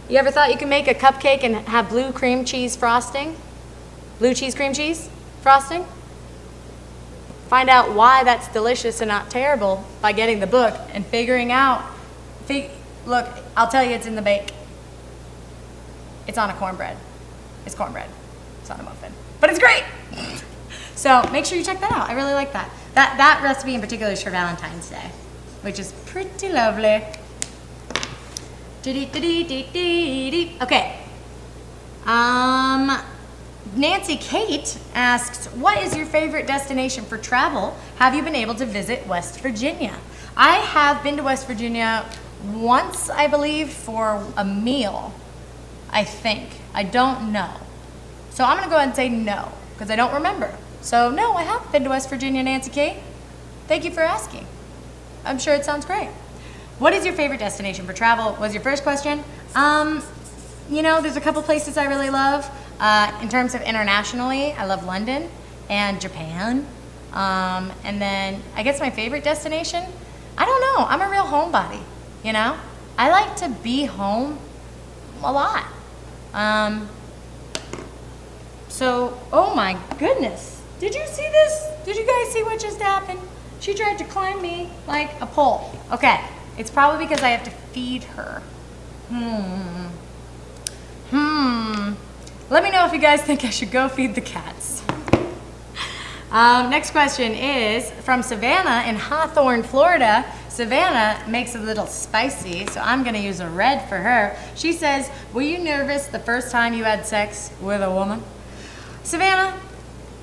You ever thought you could make a cupcake and have blue cream cheese frosting? Blue cheese cream cheese frosting? Find out why that's delicious and not terrible by getting the book and figuring out. Look, I'll tell you, it's in the bake. It's on a cornbread. It's cornbread. It's on a muffin. But it's great! So make sure you check that out. I really like that. That recipe in particular is for Valentine's Day, which is pretty lovely. Okay. Nancy Kate asks, what is your favorite destination for travel? Have you been able to visit West Virginia? I have been to West Virginia once, I believe, for a meal, I think. I don't know. So I'm going to go ahead and say no, because I don't remember. So no, I haven't been to West Virginia, Nancy Kate. Thank you for asking. I'm sure it sounds great. What is your favorite destination for travel was your first question. You know, there's a couple places I really love. In terms of internationally, I love London and Japan. And then I guess my favorite destination, I don't know. I'm a real homebody, you know? I like to be home a lot. So, oh my goodness. Did you see this? Did you guys see what just happened? She tried to climb me like a pole. Okay, it's probably because I have to feed her. Let me know if you guys think I should go feed the cats. Next question is from Savannah in Hawthorne, Florida. Savannah makes it a little spicy, so I'm gonna use a red for her. She says, were you nervous the first time you had sex with a woman? Savannah,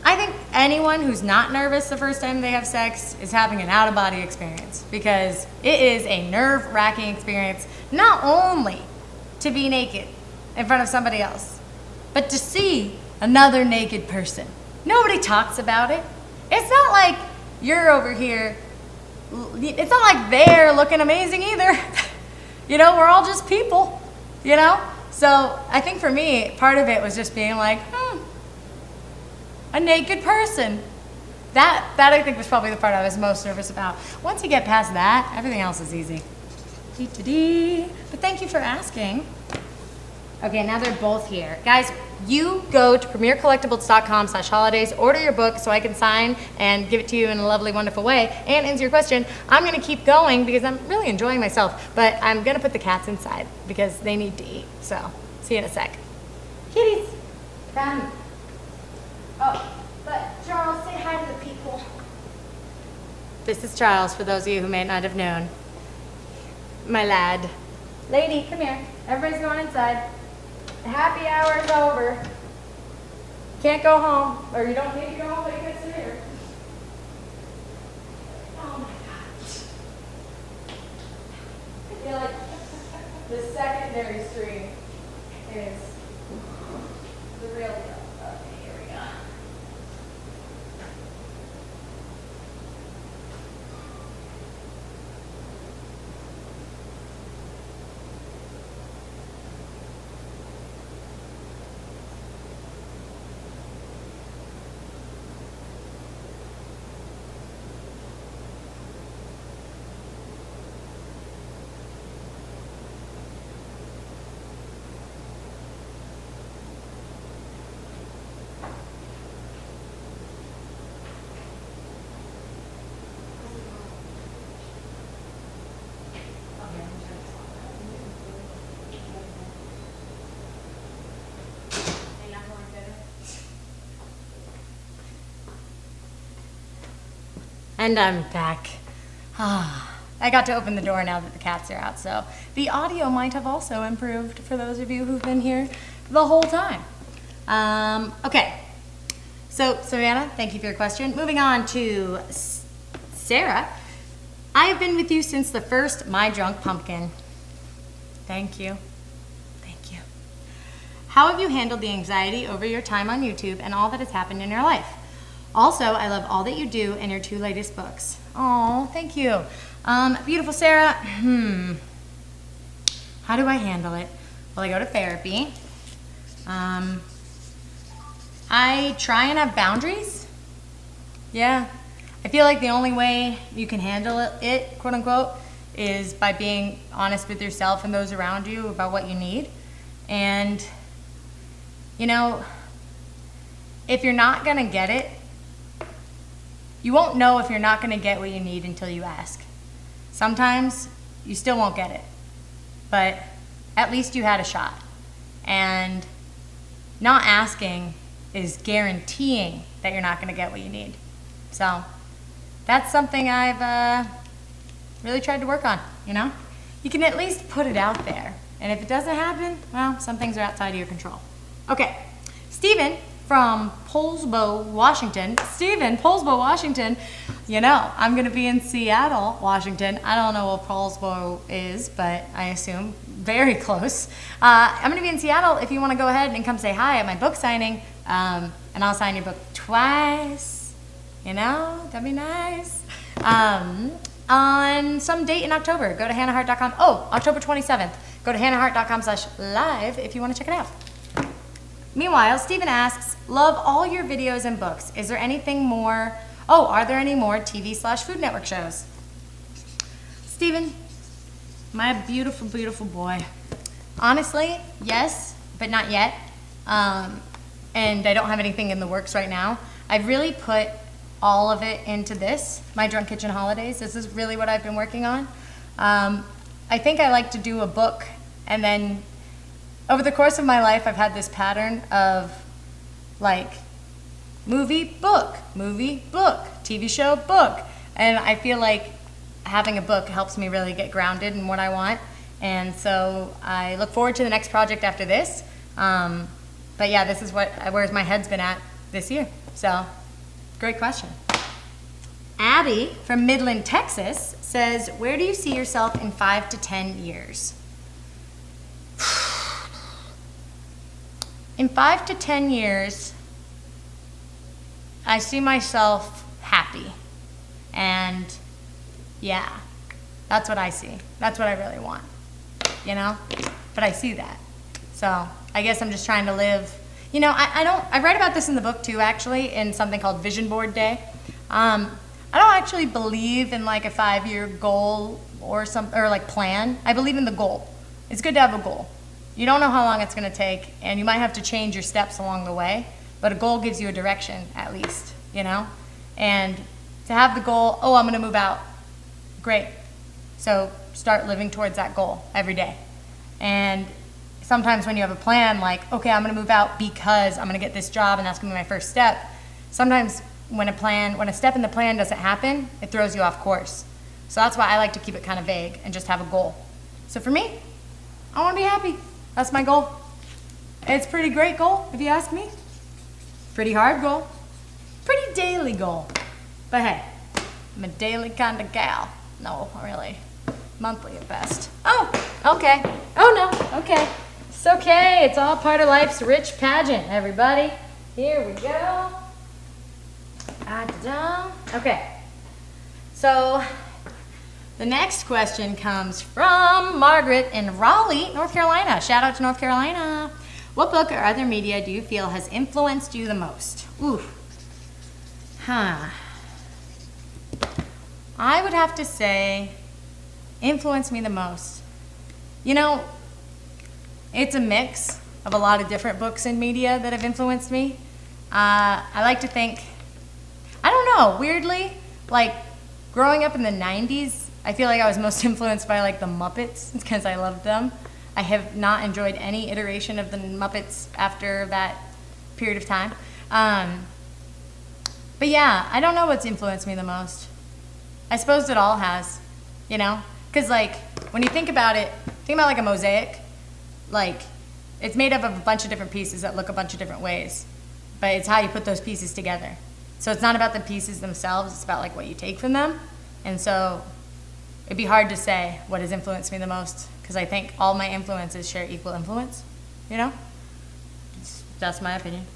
I think anyone who's not nervous the first time they have sex is having an out-of-body experience, because it is a nerve-wracking experience, not only to be naked in front of somebody else, but to see another naked person. Nobody talks about it. It's not like you're over here, it's not like they're looking amazing either. You know, we're all just people, you know? So I think for me, part of it was just being like, a naked person. That I think was probably the part I was most nervous about. Once you get past that, everything else is easy. But thank you for asking. Okay, now they're both here. Guys, you go to premiercollectibles.com/holidays, order your book so I can sign and give it to you in a lovely, wonderful way, and answer your question. I'm gonna keep going because I'm really enjoying myself, but I'm gonna put the cats inside because they need to eat. So, see you in a sec. Kitties, come. Oh, but Charles, say hi to the people. This is Charles, for those of you who may not have known. My lad. Lady, come here. Everybody's going inside. The happy hour is over. Can't go home, or you don't need to go home, but you can sit here. Oh my God. I feel like the secondary stream is the real deal. Okay, here we go. And I'm back. I got to open the door now that the cats are out, so the audio might have also improved for those of you who've been here the whole time. Okay, so Savannah, thank you for your question. Moving on to Sarah. I have been with you since the first My Drunk Pumpkin. Thank you. Thank you. How have you handled the anxiety over your time on YouTube and all that has happened in your life? Also, I love all that you do and your 2 latest books. Oh, thank you. Beautiful Sarah. How do I handle it? Well, I go to therapy. I try and have boundaries. Yeah. I feel like the only way you can handle it, quote unquote, is by being honest with yourself and those around you about what you need. And, you know, if you're not gonna get it, you won't know if you're not gonna get what you need until you ask. Sometimes you still won't get it, but at least you had a shot. And not asking is guaranteeing that you're not gonna get what you need. So that's something I've really tried to work on, you know? You can at least put it out there. And if it doesn't happen, well, some things are outside of your control. Okay, Stephen from Poulsbo, Washington. Stephen, Poulsbo, Washington. You know, I'm gonna be in Seattle, Washington. I don't know what Poulsbo is, but I assume very close. I'm gonna be in Seattle if you wanna go ahead and come say hi at my book signing, and I'll sign your book twice. You know, that'd be nice. On some date in October, go to hannahhart.com. Oh, October 27th. Go to hannahhart.com/live if you wanna check it out. Meanwhile, Stephen asks, love all your videos and books. Is there anything more? Oh, are there any more TV/Food Network shows? Stephen, my beautiful, beautiful boy. Honestly, yes, but not yet. And I don't have anything in the works right now. I've really put all of it into this, my Drunk Kitchen Holidays. This is really what I've been working on. I think I like to do a book, and then over the course of my life, I've had this pattern of like movie, book, TV show, book. And I feel like having a book helps me really get grounded in what I want. And so I look forward to the next project after this. But yeah, this is where my head's been at this year. So, great question. Abby from Midland, Texas says, where do you see yourself in 5 to 10 years? In 5 to 10 years, I see myself happy. And yeah, that's what I see. That's what I really want, you know? But I see that. So I guess I'm just trying to live. You know, I write about this in the book too, actually, in something called Vision Board Day. I don't actually believe in like a 5-year goal or like plan. I believe in the goal. It's good to have a goal. You don't know how long it's going to take, and you might have to change your steps along the way, but a goal gives you a direction at least, you know? And to have the goal, oh, I'm going to move out, great. So start living towards that goal every day. And sometimes when you have a plan, like, okay, I'm going to move out because I'm going to get this job and that's going to be my first step, sometimes when a step in the plan doesn't happen, it throws you off course. So that's why I like to keep it kind of vague and just have a goal. So for me, I want to be happy. That's my goal. It's a pretty great goal, if you ask me. Pretty hard goal. Pretty daily goal. But hey, I'm a daily kind of gal. No, really. Monthly at best. Oh, okay. Oh no, okay. It's okay. It's all part of life's rich pageant, everybody. Here we go. Okay. So, the next question comes from Margaret in Raleigh, North Carolina. Shout out to North Carolina. What book or other media do you feel has influenced you the most? Ooh. I would have to say, influenced me the most. You know, it's a mix of a lot of different books and media that have influenced me. I like to think, I don't know, weirdly, like growing up in the 90s, I feel like I was most influenced by like the Muppets because I loved them. I have not enjoyed any iteration of the Muppets after that period of time. But yeah, I don't know what's influenced me the most. I suppose it all has, you know? Because like, when you think about it, think about like a mosaic. Like, it's made up of a bunch of different pieces that look a bunch of different ways. But it's how you put those pieces together. So it's not about the pieces themselves, it's about like what you take from them. And so it'd be hard to say what has influenced me the most, because I think all my influences share equal influence, you know? That's my opinion.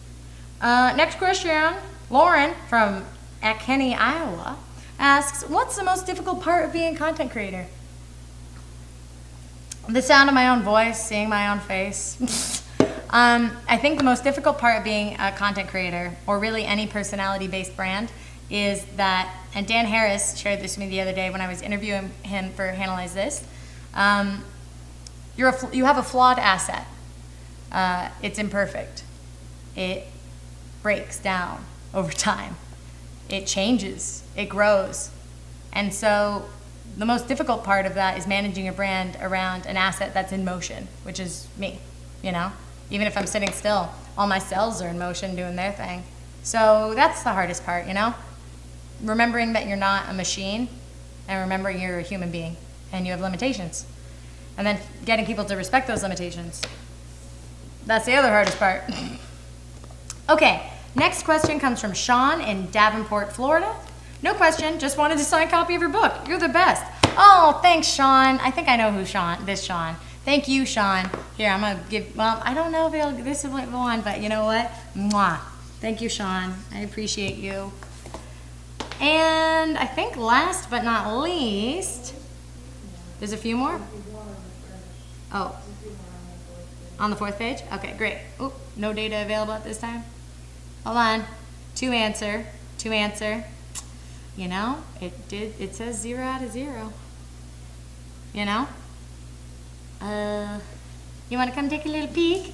Next question, Lauren from Ankeny, Iowa, asks, what's the most difficult part of being a content creator? The sound of my own voice, seeing my own face. I think the most difficult part of being a content creator, or really any personality-based brand, is that, and Dan Harris shared this with me the other day when I was interviewing him for Analyze This, you have a flawed asset. It's imperfect. It breaks down over time. It changes, it grows. And so the most difficult part of that is managing your brand around an asset that's in motion, which is me, you know? Even if I'm sitting still, all my cells are in motion doing their thing. So that's the hardest part, you know? remembering that you're not a machine and remembering you're a human being and you have limitations. And then getting people to respect those limitations. That's the other hardest part. Okay, next question comes from Sean in Davenport, Florida. No question, just wanted a signed copy of your book. You're the best. Oh, thanks, Sean. I think I know who Sean. Thank you, Sean. Here, I'm going to give, well, I don't know if this will go on, but you know what? Mwah. Thank you, Sean. I appreciate you. And I think last but not least, there's a few more? Oh, on the 4th page? Okay, great. Oop, no data available at this time. Hold on. To answer. You know, it says 0 out of 0. You know? You want to come take a little peek?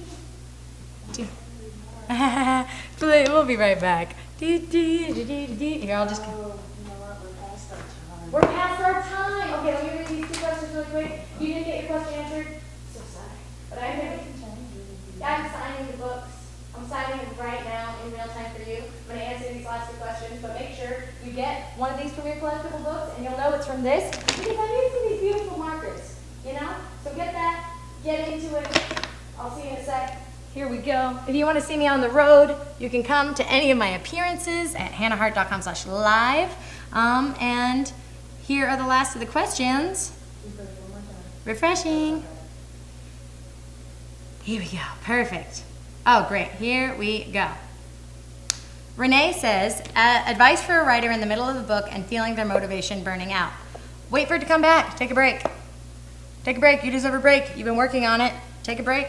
We'll be right back. Here, I'll just... We're past our time. Okay, let me read these 2 questions really quick. You didn't get your question answered? So sorry. But I'm signing the books. I'm signing them right now in real time for you. I'm going to answer these last 2 questions, but make sure you get one of these Premier Collectible books, and you'll know it's from this, because I'm using these beautiful markers, you know? So get that, get into it. I'll see you in a sec. Here we go. If you want to see me on the road, you can come to any of my appearances at hannahhart.com/live. And here are the last of the questions. Refreshing. Here we go. Perfect. Oh, great. Here we go. Renee says, advice for a writer in the middle of the book and feeling their motivation burning out. Wait for it to come back. Take a break. Take a break. You deserve a break. You've been working on it. Take a break.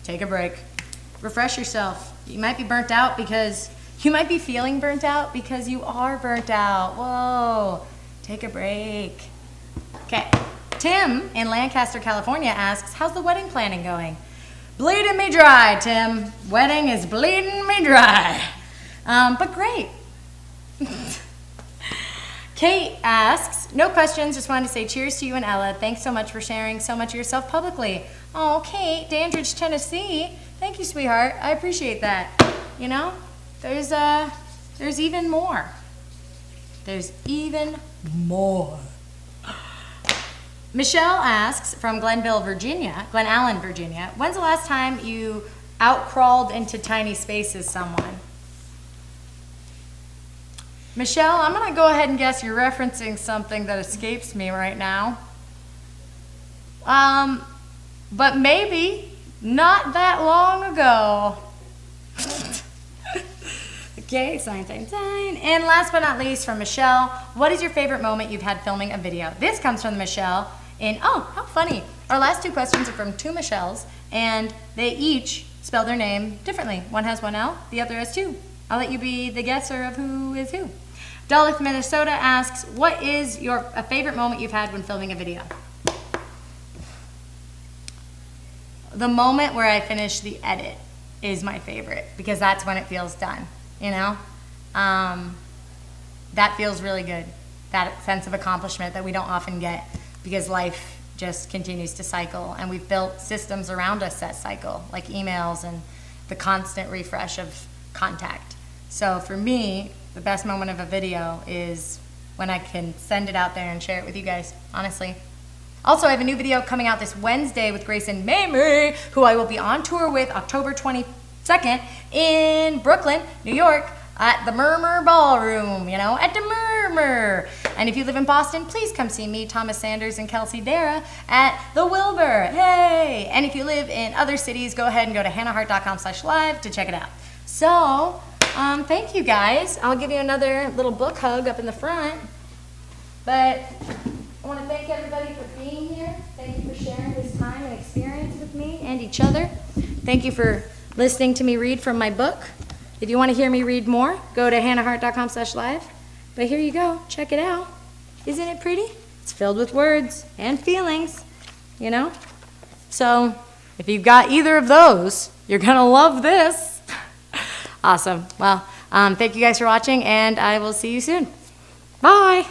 Take a break. Refresh yourself. You might be burnt out because you might be feeling burnt out because you are burnt out. Whoa. Take a break. Okay. Tim in Lancaster, California asks, how's the wedding planning going? Bleeding me dry, Tim. Wedding is bleeding me dry. But great. Kate asks, no questions, just wanted to say cheers to you and Ella. Thanks so much for sharing so much of yourself publicly. Oh, Kate, Dandridge, Tennessee. Thank you, sweetheart. I appreciate that. You know, there's even more. There's even more. Michelle asks from Glen Allen, Virginia, when's the last time you outcrawled into tiny spaces someone? Michelle, I'm going to go ahead and guess you're referencing something that escapes me right now. But maybe not that long ago. Okay, sign. And last but not least from Michelle, what is your favorite moment you've had filming a video? This comes from Michelle in, oh, how funny. Our last 2 questions are from 2 Michelles, and they each spell their name differently. One has 1 L, the other has 2. I'll let you be the guesser of who is who. Duluth, Minnesota asks, what is a favorite moment you've had when filming a video? The moment where I finish the edit is my favorite because that's when it feels done, you know? That feels really good. That sense of accomplishment that we don't often get because life just continues to cycle, and we've built systems around us that cycle, like emails and the constant refresh of contact. So for me, the best moment of a video is when I can send it out there and share it with you guys, honestly. Also, I have a new video coming out this Wednesday with Grace and Mamie, who I will be on tour with October 22nd in Brooklyn, New York, at the Murmur Ballroom, you know, at the Murmur. And if you live in Boston, please come see me, Thomas Sanders, and Kelsey Dara at the Wilbur. Hey! And if you live in other cities, go ahead and go to hannahhart.com/live to check it out. So, thank you guys. I'll give you another little book hug up in the front. But I want to thank everybody for being here. Thank you for sharing this time and experience with me and each other. Thank you for listening to me read from my book. If you want to hear me read more, go to hannahhart.com/live. But here you go. Check it out. Isn't it pretty? It's filled with words and feelings, you know? So if you've got either of those, you're going to love this. Awesome. Well, thank you guys for watching, and I will see you soon. Bye.